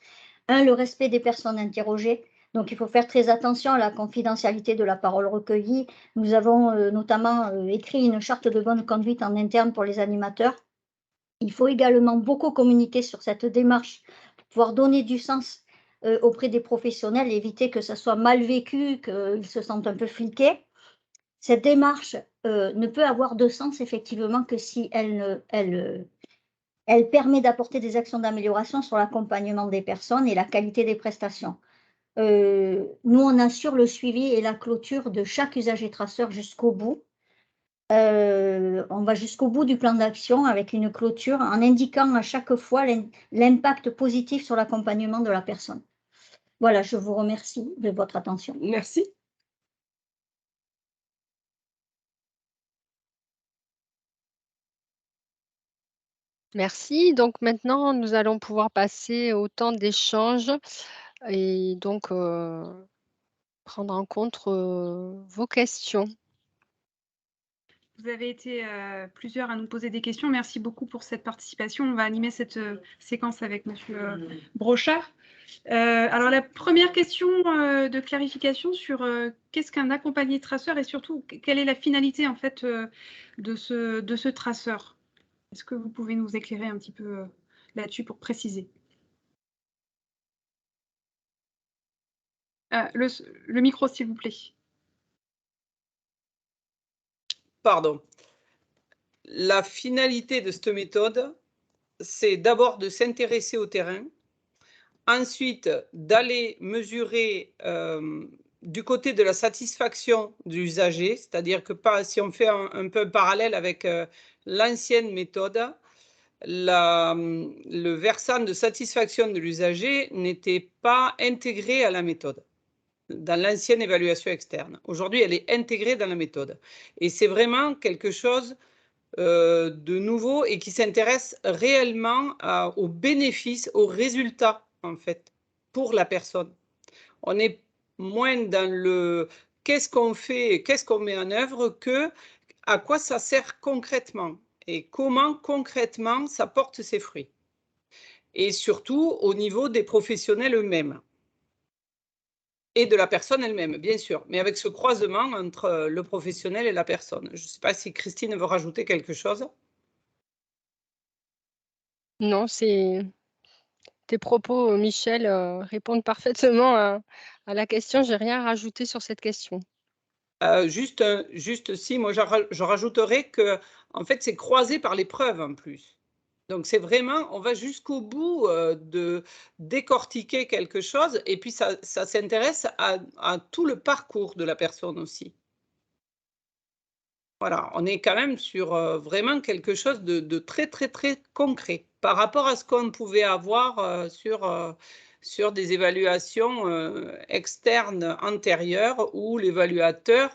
Un, le respect des personnes interrogées. Donc, il faut faire très attention à la confidentialité de la parole recueillie. Nous avons notamment écrit une charte de bonne conduite en interne pour les animateurs. Il faut également beaucoup communiquer sur cette démarche pour pouvoir donner du sens auprès des professionnels, éviter que ça soit mal vécu, qu'ils se sentent un peu fliqués. Cette démarche ne peut avoir de sens effectivement que si elle permet d'apporter des actions d'amélioration sur l'accompagnement des personnes et la qualité des prestations. Nous, on assure le suivi et la clôture de chaque usager traceur jusqu'au bout. On va jusqu'au bout du plan d'action avec une clôture en indiquant à chaque fois l'impact positif sur l'accompagnement de la personne. Voilà, je vous remercie de votre attention. Merci. Merci. Donc maintenant, nous allons pouvoir passer au temps d'échange et donc prendre en compte vos questions. Vous avez été plusieurs à nous poser des questions. Merci beaucoup pour cette participation. On va animer cette séquence avec Monsieur Brochard. Alors, la première question de clarification sur qu'est-ce qu'un accompagné traceur et surtout, quelle est la finalité en fait de ce traceur? Est-ce que vous pouvez nous éclairer un petit peu là-dessus pour préciser? Le micro, s'il vous plaît. Pardon. La finalité de cette méthode, c'est d'abord de s'intéresser au terrain, ensuite d'aller mesurer du côté de la satisfaction de l'usager, c'est-à-dire que si on fait un peu un parallèle avec l'ancienne méthode, le versant de satisfaction de l'usager n'était pas intégré à la méthode dans l'ancienne évaluation externe. Aujourd'hui, elle est intégrée dans la méthode. Et c'est vraiment quelque chose de nouveau et qui s'intéresse réellement aux bénéfices, aux résultats, en fait, pour la personne. On est moins dans le qu'est-ce qu'on fait, qu'est-ce qu'on met en œuvre, que à quoi ça sert concrètement et comment concrètement ça porte ses fruits. Et surtout au niveau des professionnels eux-mêmes. Et de la personne elle-même, bien sûr, mais avec ce croisement entre le professionnel et la personne. Je ne sais pas si Christine veut rajouter quelque chose. Non, tes propos, Michel, répondent parfaitement à la question. Je n'ai rien à rajouter sur cette question. Juste si, moi je rajouterais que en fait c'est croisé par l'épreuve en plus. Donc c'est vraiment, on va jusqu'au bout de décortiquer quelque chose et puis ça s'intéresse à tout le parcours de la personne aussi. Voilà, on est quand même sur vraiment quelque chose de très, très, très concret par rapport à ce qu'on pouvait avoir sur des évaluations externes antérieures où l'évaluateur,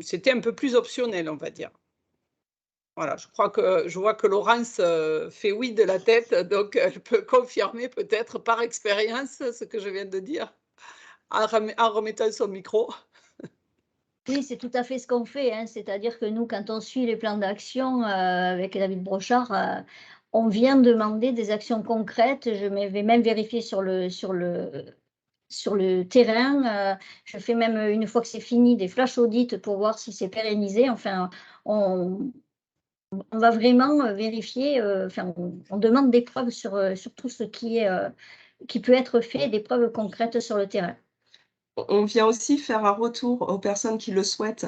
c'était un peu plus optionnel, on va dire. Voilà, je vois que Laurence fait oui de la tête, donc elle peut confirmer peut-être par expérience ce que je viens de dire en remettant son micro. Oui, c'est tout à fait ce qu'on fait, hein. C'est-à-dire que nous, quand on suit les plans d'action avec David Brochard, on vient demander des actions concrètes. Je vais même vérifier sur le terrain. Je fais même, une fois que c'est fini, des flash audits pour voir si c'est pérennisé. Enfin, on va vraiment vérifier, enfin, on demande des preuves sur tout ce qui peut être fait, des preuves concrètes sur le terrain. On vient aussi faire un retour aux personnes qui le souhaitent,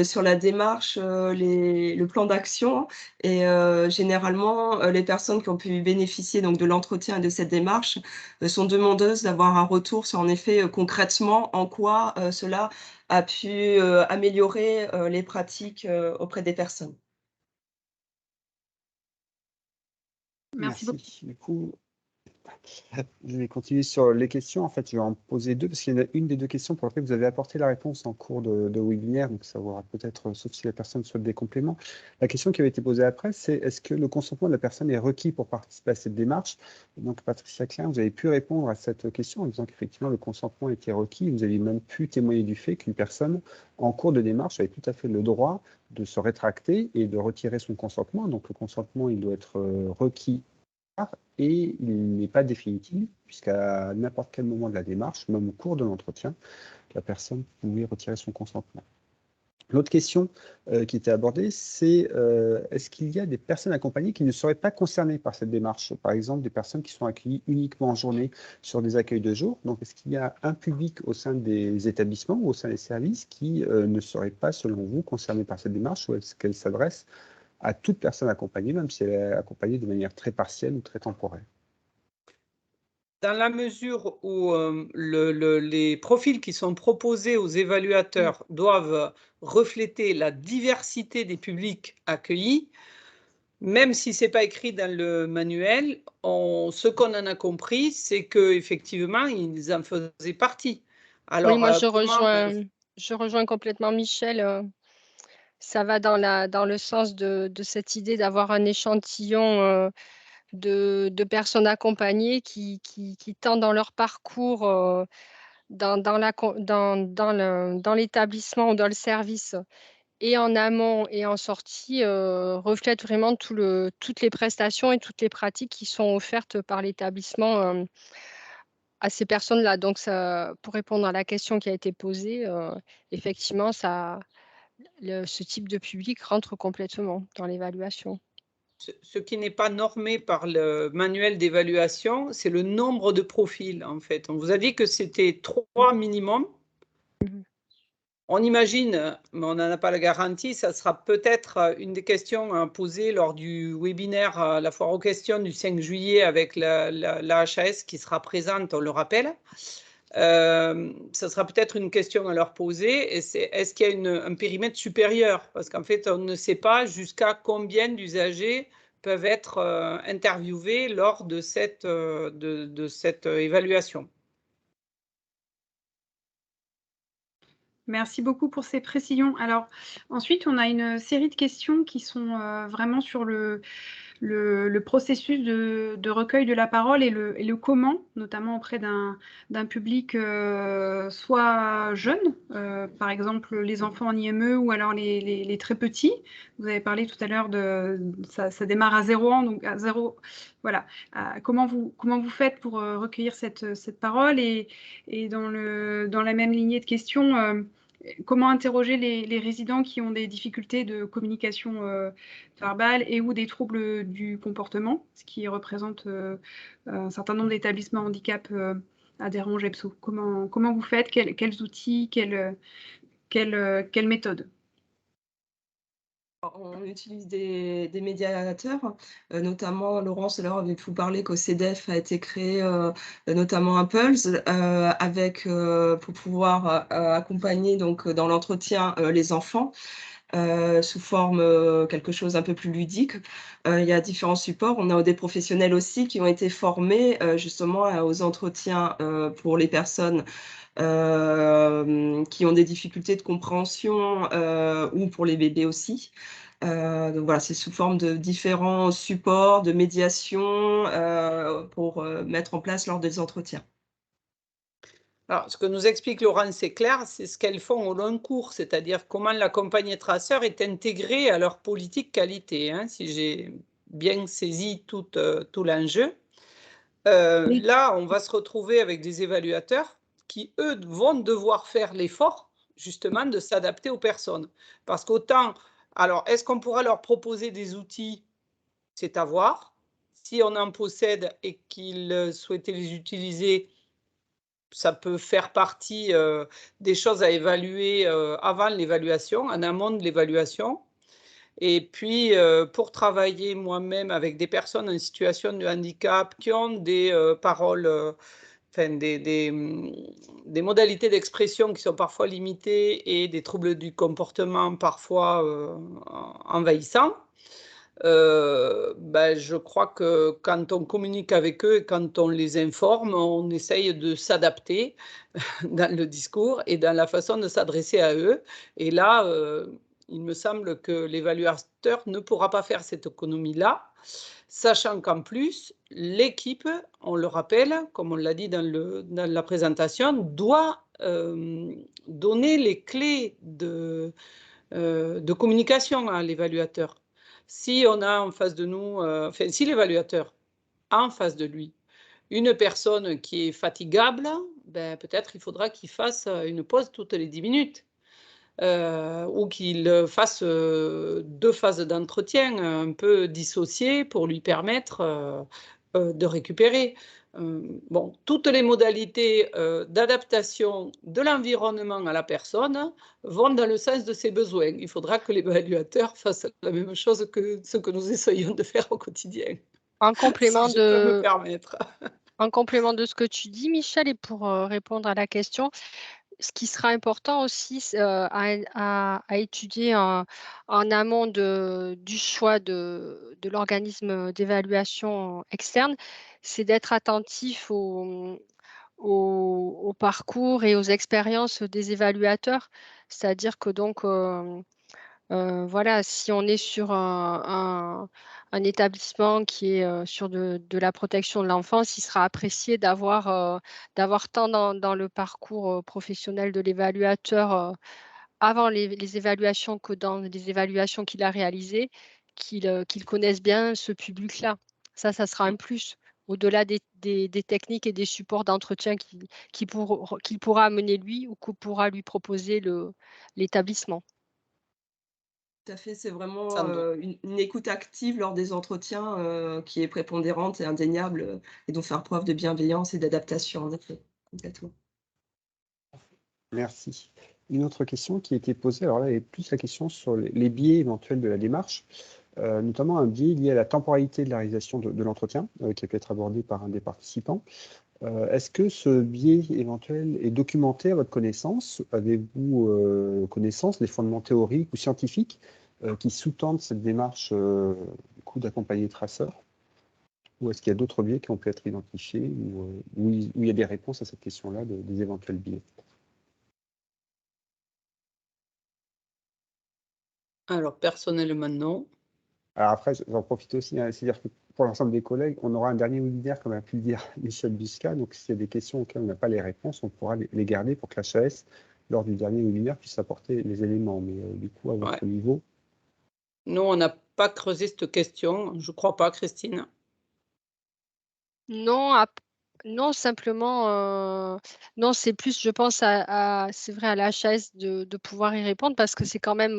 sur la démarche, le plan d'action et généralement, les personnes qui ont pu bénéficier donc de l'entretien et de cette démarche, sont demandeuses d'avoir un retour sur en effet, concrètement en quoi, cela a pu, améliorer, les pratiques, auprès des personnes. Merci beaucoup. Du coup, Je vais continuer sur les questions. En fait, je vais en poser deux, parce qu'il y en a une des deux questions pour laquelle vous avez apporté la réponse en cours de webinaire, donc ça aura peut-être, sauf si la personne souhaite des compléments. La question qui avait été posée après, c'est est-ce que le consentement de la personne est requis pour participer à cette démarche? Donc, Patricia Klein, vous avez pu répondre à cette question en disant qu'effectivement, le consentement était requis. Vous avez même pu témoigner du fait qu'une personne en cours de démarche avait tout à fait le droit de se rétracter et de retirer son consentement. Donc, le consentement, il doit être requis et il n'est pas définitif, puisqu'à n'importe quel moment de la démarche, même au cours de l'entretien, la personne pouvait retirer son consentement. L'autre question qui était abordée, c'est est-ce qu'il y a des personnes accompagnées qui ne seraient pas concernées par cette démarche? Par exemple, des personnes qui sont accueillies uniquement en journée sur des accueils de jour. Donc, est-ce qu'il y a un public au sein des établissements ou au sein des services qui ne serait pas, selon vous, concerné par cette démarche, ou est-ce qu'elle s'adresse à toute personne accompagnée, même si elle est accompagnée de manière très partielle ou très temporaire? Dans la mesure où les profils qui sont proposés aux évaluateurs doivent refléter la diversité des publics accueillis, même si ce n'est pas écrit dans le manuel, ce qu'on en a compris, c'est qu'effectivement, ils en faisaient partie. Alors, Oui, moi je rejoins complètement Michel. Ça va dans le sens de cette idée d'avoir un échantillon de personnes accompagnées qui tentent dans leur parcours dans l'établissement ou dans le service et en amont et en sortie reflètent vraiment toutes les prestations et toutes les pratiques qui sont offertes par l'établissement à ces personnes-là. Donc, ça, pour répondre à la question qui a été posée, effectivement, ce type de public rentre complètement dans l'évaluation. Ce qui n'est pas normé par le manuel d'évaluation, c'est le nombre de profils, en fait. On vous a dit que c'était 3 minimum. On imagine, mais on n'en a pas la garantie, ça sera peut-être une des questions à poser lors du webinaire, la foire aux questions du 5 juillet avec la HAS qui sera présente, on le rappelle. Ça sera peut-être une question à leur poser, et c'est est-ce qu'il y a un périmètre supérieur? Parce qu'en fait, on ne sait pas jusqu'à combien d'usagers peuvent être interviewés lors de cette évaluation. Merci beaucoup pour ces précisions. Alors, ensuite, on a une série de questions qui sont vraiment sur le processus de recueil de la parole et le comment, notamment auprès d'un public soit jeune, par exemple les enfants en IME ou alors les très petits. Vous avez parlé tout à l'heure ça démarre à 0 ans, donc à 0, voilà. Comment vous faites pour recueillir cette parole et dans la même lignée de questions, comment interroger les résidents qui ont des difficultés de communication verbale et ou des troubles du comportement, ce qui représente un certain nombre d'établissements handicap adhérents GEPSO. Comment vous faites? Quels outils? Quelles méthodes? On utilise des médiateurs, notamment Laurence, alors avait vous parler qu'au CEDEF a été créé notamment un Pulse avec pour pouvoir accompagner donc dans l'entretien les enfants sous forme quelque chose un peu plus ludique. Il y a différents supports. On a des professionnels aussi qui ont été formés justement aux entretiens pour les personnes qui ont des difficultés de compréhension ou pour les bébés aussi. Donc voilà, c'est sous forme de différents supports de médiation pour mettre en place lors des entretiens. Alors, ce que nous explique Laurence, c'est clair, c'est ce qu'elles font au long cours, c'est-à-dire comment l'accompagné traceur est intégré à leur politique qualité, hein, si j'ai bien saisi tout l'enjeu. Oui. Là, on va se retrouver avec des évaluateurs qui, eux, vont devoir faire l'effort, justement, de s'adapter aux personnes. Parce qu'autant, alors, est-ce qu'on pourra leur proposer des outils? C'est à voir. Si on en possède et qu'ils souhaitaient les utiliser, ça peut faire partie des choses à évaluer avant l'évaluation, en amont de l'évaluation. Et puis, pour travailler moi-même avec des personnes en situation de handicap qui ont des paroles, enfin, des modalités d'expression qui sont parfois limitées et des troubles du comportement parfois envahissants, je crois que quand on communique avec eux et quand on les informe, on essaye de s'adapter dans le discours et dans la façon de s'adresser à eux. Et là, il me semble que l'évaluateur ne pourra pas faire cette économie-là, sachant qu'en plus, l'équipe, on le rappelle, comme on l'a dit dans la présentation, doit donner les clés de communication à l'évaluateur. Si on a en face de nous, si l'évaluateur a en face de lui une personne qui est fatigable, peut-être il faudra qu'il fasse une pause toutes les 10 minutes. Ou qu'il fasse 2 phases d'entretien un peu dissociées pour lui permettre de récupérer. Bon, toutes les modalités d'adaptation de l'environnement à la personne vont dans le sens de ses besoins. Il faudra que l'évaluateur fasse la même chose que ce que nous essayons de faire au quotidien. En complément Si je peux me permettre. En complément de ce que tu dis, Michel, et pour répondre à la question, ce qui sera important aussi à étudier en amont du choix de l'organisme d'évaluation externe, c'est d'être attentif au parcours et aux expériences des évaluateurs. C'est-à-dire que donc, voilà, si on est sur un établissement qui est sur de la protection de l'enfance, il sera apprécié d'avoir tant dans le parcours professionnel de l'évaluateur avant les évaluations que dans les évaluations qu'il a réalisées, qu'il connaisse bien ce public-là. Ça sera un plus, au-delà des techniques et des supports d'entretien qu'il pourra amener lui ou que pourra lui proposer l'établissement. Tout à fait, c'est vraiment une écoute active lors des entretiens qui est prépondérante et indéniable et donc faire preuve de bienveillance et d'adaptation, en effet, complètement. Merci. Une autre question qui a été posée, alors là, est plus la question sur les biais éventuels de la démarche, notamment un biais lié à la temporalité de la réalisation de l'entretien, qui a pu être abordé par un des participants. Est-ce que ce biais éventuel est documenté à votre connaissance? Avez-vous connaissance des fondements théoriques ou scientifiques qui sous-tendent cette démarche d'accompagner traceurs? Ou est-ce qu'il y a d'autres biais qui ont pu être identifiés où il y a des réponses à cette question-là des éventuels biais? Alors, personnellement, non. Alors après, j'en profite aussi, hein, c'est-à-dire que pour l'ensemble des collègues, on aura un dernier webinaire, comme a pu le dire Michel Busca. Donc, s'il y a des questions auxquelles on n'a pas les réponses, on pourra les garder pour que l'HAS, lors du dernier webinaire, puisse apporter les éléments. Mais du coup, à votre niveau. Nous, on n'a pas creusé cette question. Je ne crois pas, Christine. Non, non, simplement, non, c'est plus, je pense, c'est vrai, à l'HAS de pouvoir y répondre parce que c'est quand même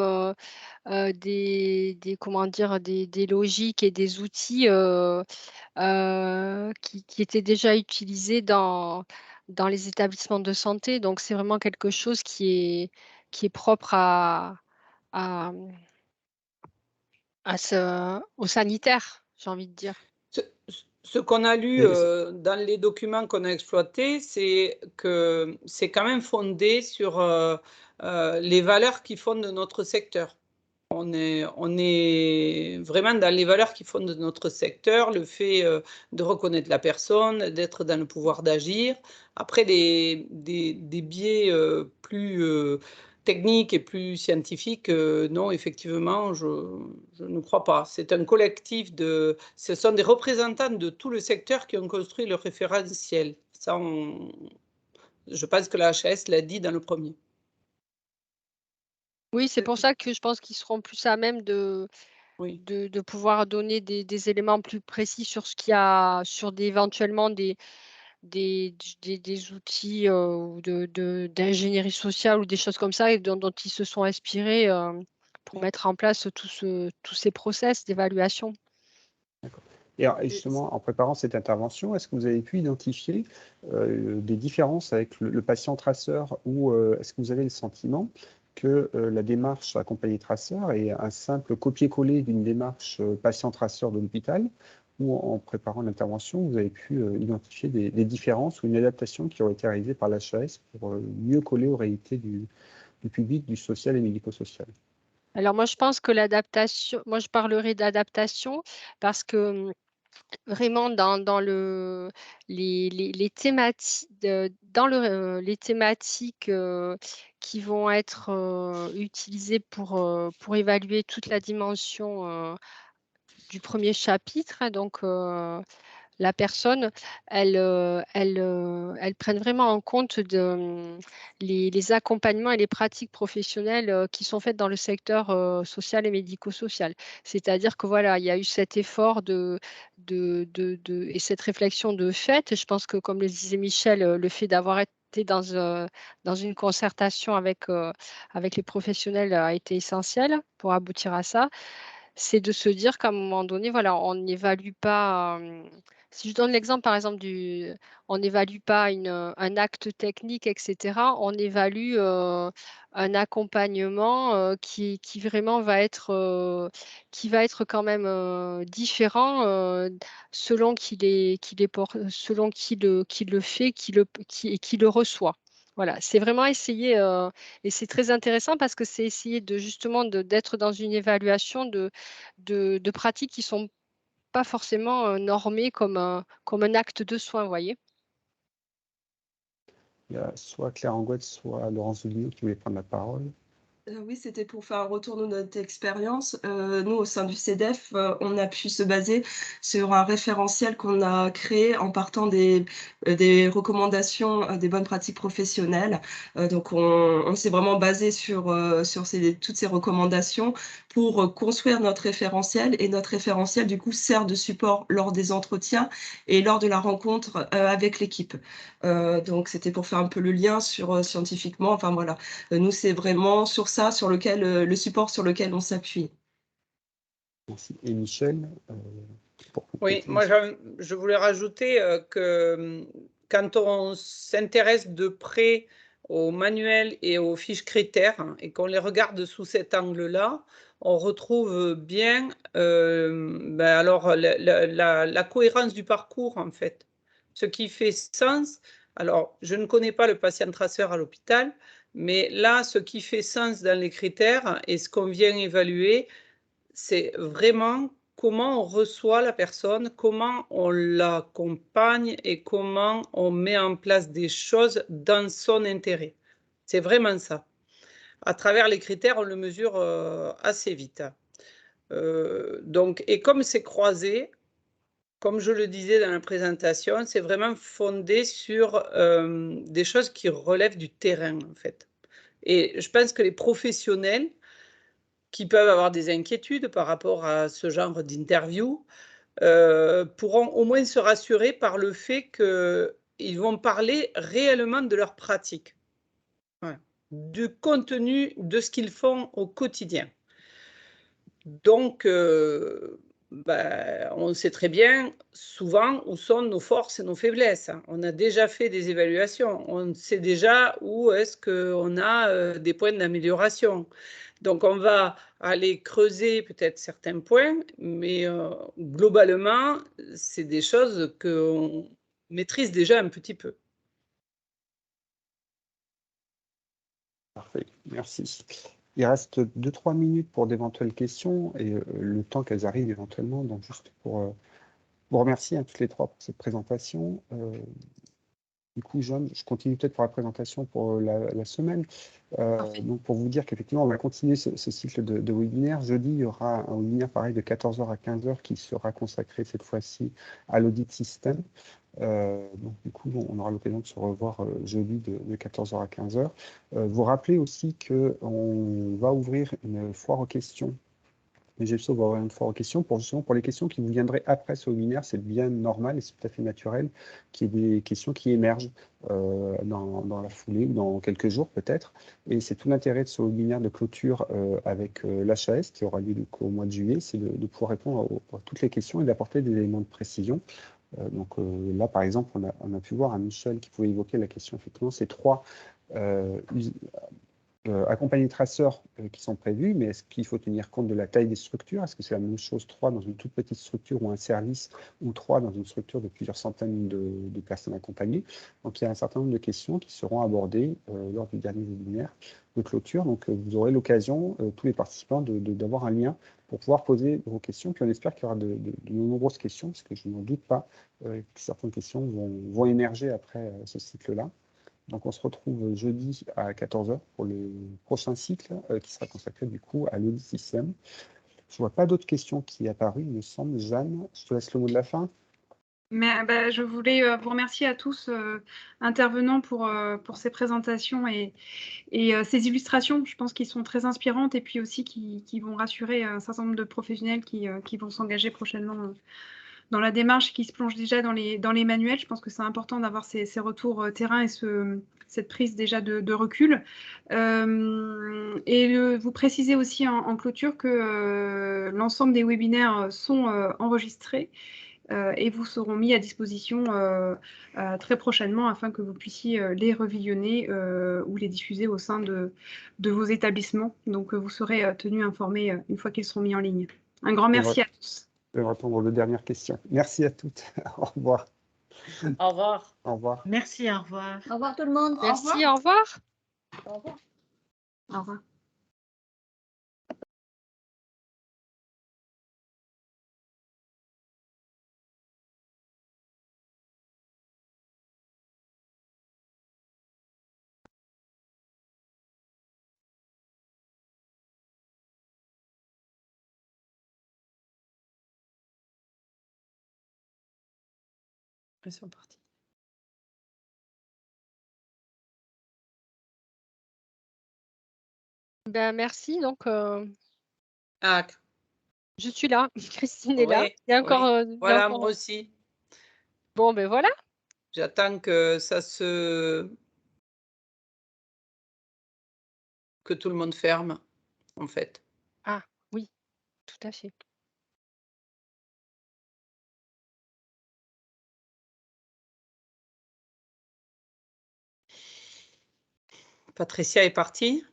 comment dire, des logiques et des outils qui étaient déjà utilisés dans les établissements de santé. Donc, c'est vraiment quelque chose qui est propre au sanitaire, j'ai envie de dire. Ce qu'on a lu dans les documents qu'on a exploités, c'est que c'est quand même fondé sur les valeurs qui fondent notre secteur. On est vraiment dans les valeurs qui fondent notre secteur, le fait de reconnaître la personne, d'être dans le pouvoir d'agir. Après, des biais plus techniques et plus scientifiques, non, effectivement, je ne crois pas. C'est un collectif ce sont des représentants de tout le secteur qui ont construit le référentiel. Ça, je pense que la HAS l'a dit dans le premier. Oui, c'est pour ça que je pense qu'ils seront plus à même de pouvoir donner des éléments plus précis sur ce qu'il y a, éventuellement des outils ou d'ingénierie sociale ou des choses comme ça et dont ils se sont inspirés pour mettre en place tous ces process d'évaluation. D'accord. Et alors, justement, en préparant cette intervention, est-ce que vous avez pu identifier des différences avec le patient traceur ou est-ce que vous avez le sentiment que la démarche accompagnée traceur est un simple copier-coller d'une démarche patient-traceur de l'hôpital, ou en préparant l'intervention, vous avez pu identifier des différences ou une adaptation qui aurait été réalisée par l'HAS pour mieux coller aux réalités du public, du social et médico-social? Alors moi, je pense que l'adaptation, moi je parlerai d'adaptation parce que vraiment dans les thématiques, les thématiques qui vont être utilisées pour évaluer toute la dimension du premier chapitre, hein, donc la personne, elles prennent vraiment en compte les accompagnements et les pratiques professionnelles qui sont faites dans le secteur social et médico-social. C'est-à-dire que voilà, il y a eu cet effort et cette réflexion de fait. Je pense que, comme le disait Michel, le fait d'avoir été dans une concertation avec les professionnels a été essentiel pour aboutir à ça. C'est de se dire qu'à un moment donné, voilà, on n'évalue pas, si je donne l'exemple, par exemple, on n'évalue pas un acte technique et cetera. On évalue, un accompagnement, qui vraiment qui va être quand même, différent, selon qui le fait, qui le reçoit. Voilà, c'est vraiment essayer, et c'est très intéressant parce que c'est essayer de justement d'être dans une évaluation de pratiques qui sont pas forcément, normées comme un acte de soin, vous voyez? Il y a soit Claire Angouette, soit Laurence Zouliot qui voulait prendre la parole. Oui, c'était pour faire un retour de notre expérience. Nous, au sein du CEDEF, on a pu se baser sur un référentiel qu'on a créé en partant des recommandations, des bonnes pratiques professionnelles. Donc on s'est vraiment basé sur toutes ces recommandations pour, construire notre référentiel et notre référentiel, du coup, sert de support lors des entretiens et lors de la rencontre, avec l'équipe. Donc c'était pour faire un peu le lien sur, scientifiquement, enfin voilà. Nous, c'est vraiment sur ça, sur lequel, le support sur lequel on s'appuie. Merci. Et Michel, pour Oui, compléter. moi je voulais rajouter que quand on s'intéresse de près aux manuels et aux fiches critères hein, et qu'on les regarde sous cet angle-là, on retrouve bien alors la cohérence du parcours en fait. Ce qui fait sens, alors je ne connais pas le patient traceur à l'hôpital, mais là, ce qui fait sens dans les critères et ce qu'on vient évaluer, c'est vraiment comment on reçoit la personne, comment on l'accompagne et comment on met en place des choses dans son intérêt. C'est vraiment ça. À travers les critères, on le mesure assez vite. Et comme c'est croisé, comme je le disais dans la présentation, c'est vraiment fondé sur des choses qui relèvent du terrain, en fait. Et je pense que les professionnels qui peuvent avoir des inquiétudes par rapport à ce genre d'interview pourront au moins se rassurer par le fait qu'ils vont parler réellement de leur pratique, ouais, du contenu de ce qu'ils font au quotidien. Donc, on sait très bien souvent où sont nos forces et nos faiblesses. On a déjà fait des évaluations, on sait déjà où est-ce qu'on a des points d'amélioration. Donc, on va aller creuser peut-être certains points, mais globalement, c'est des choses qu'on maîtrise déjà un petit peu. Parfait, merci. Il reste 2-3 minutes pour d'éventuelles questions et le temps qu'elles arrivent éventuellement. Donc, juste pour vous remercier toutes les trois pour cette présentation. Du coup, Jeanne, je continue peut-être pour la présentation pour la semaine. Donc, pour vous dire qu'effectivement, on va continuer ce cycle de webinaire. Jeudi, il y aura un webinaire pareil de 14h à 15h qui sera consacré cette fois-ci à l'audit système. Donc, du coup, on aura l'occasion de se revoir jeudi de 14h à 15h. Vous rappelez aussi qu'on va ouvrir une foire aux questions. Les GEPSO va avoir une foire aux questions justement pour les questions qui vous viendraient après ce webinaire. C'est bien normal et c'est tout à fait naturel qu'il y ait des questions qui émergent dans la foulée ou dans quelques jours peut-être. Et c'est tout l'intérêt de ce webinaire de clôture avec l'HAS qui aura lieu au mois de juillet, c'est de pouvoir répondre à toutes les questions et d'apporter des éléments de précision. Là, par exemple, on a pu voir un Michel qui pouvait évoquer la question, effectivement, ces trois accompagner traceurs qui sont prévus, mais est-ce qu'il faut tenir compte de la taille des structures? Est-ce que c'est la même chose 3 dans une toute petite structure ou un service, ou 3 dans une structure de plusieurs centaines de personnes accompagnées? Donc il y a un certain nombre de questions qui seront abordées lors du dernier webinaire de clôture. Donc vous aurez l'occasion, tous les participants, d'avoir un lien pour pouvoir poser vos questions. Puis on espère qu'il y aura de nombreuses questions, parce que je n'en doute pas que certaines questions vont émerger après ce cycle-là. Donc on se retrouve jeudi à 14 h pour le prochain cycle qui sera consacré du coup à l'audit système. Je ne vois pas d'autres questions qui sont apparues, il me semble. Jeanne, je te laisse le mot de la fin. Mais, je voulais vous remercier à tous intervenants pour ces présentations et ces illustrations. Je pense qu'ils sont très inspirantes et puis aussi qui vont rassurer un certain nombre de professionnels qui vont s'engager prochainement dans la démarche, qui se plongent déjà dans les manuels. Je pense que c'est important d'avoir ces retours terrain et cette prise déjà de recul. Vous précisez aussi en clôture que l'ensemble des webinaires sont enregistrés et vous seront mis à disposition très prochainement afin que vous puissiez les revisionner ou les diffuser au sein de vos établissements. Donc, vous serez tenus informés une fois qu'ils seront mis en ligne. Un grand merci à tous. Je vais répondre aux dernières questions. Merci à toutes. Au revoir. Au revoir. Au revoir. Merci, au revoir. Au revoir tout le monde. Merci, au revoir. Au revoir. Au revoir. Ils sont partis. Ben, merci. Donc, Ah, je suis là. Christine est là. oui, Il y a encore, oui. il y a Voilà, encore- moi aussi. Bon, ben voilà. J'attends que que tout le monde ferme, en fait. Ah, oui, tout à fait. Patricia est partie.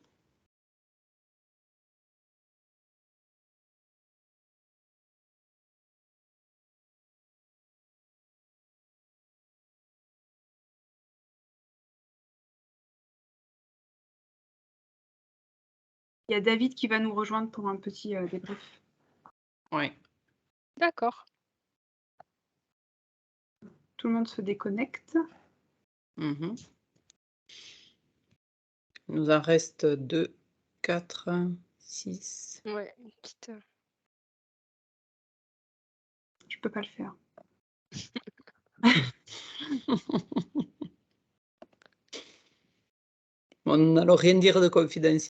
Il y a David qui va nous rejoindre pour un petit débrief. Oui. D'accord. Tout le monde se déconnecte. Il nous en reste 2, 4, 6. Ouais, une petite. Je peux pas le faire. On n'allons rien dire de confidentiel.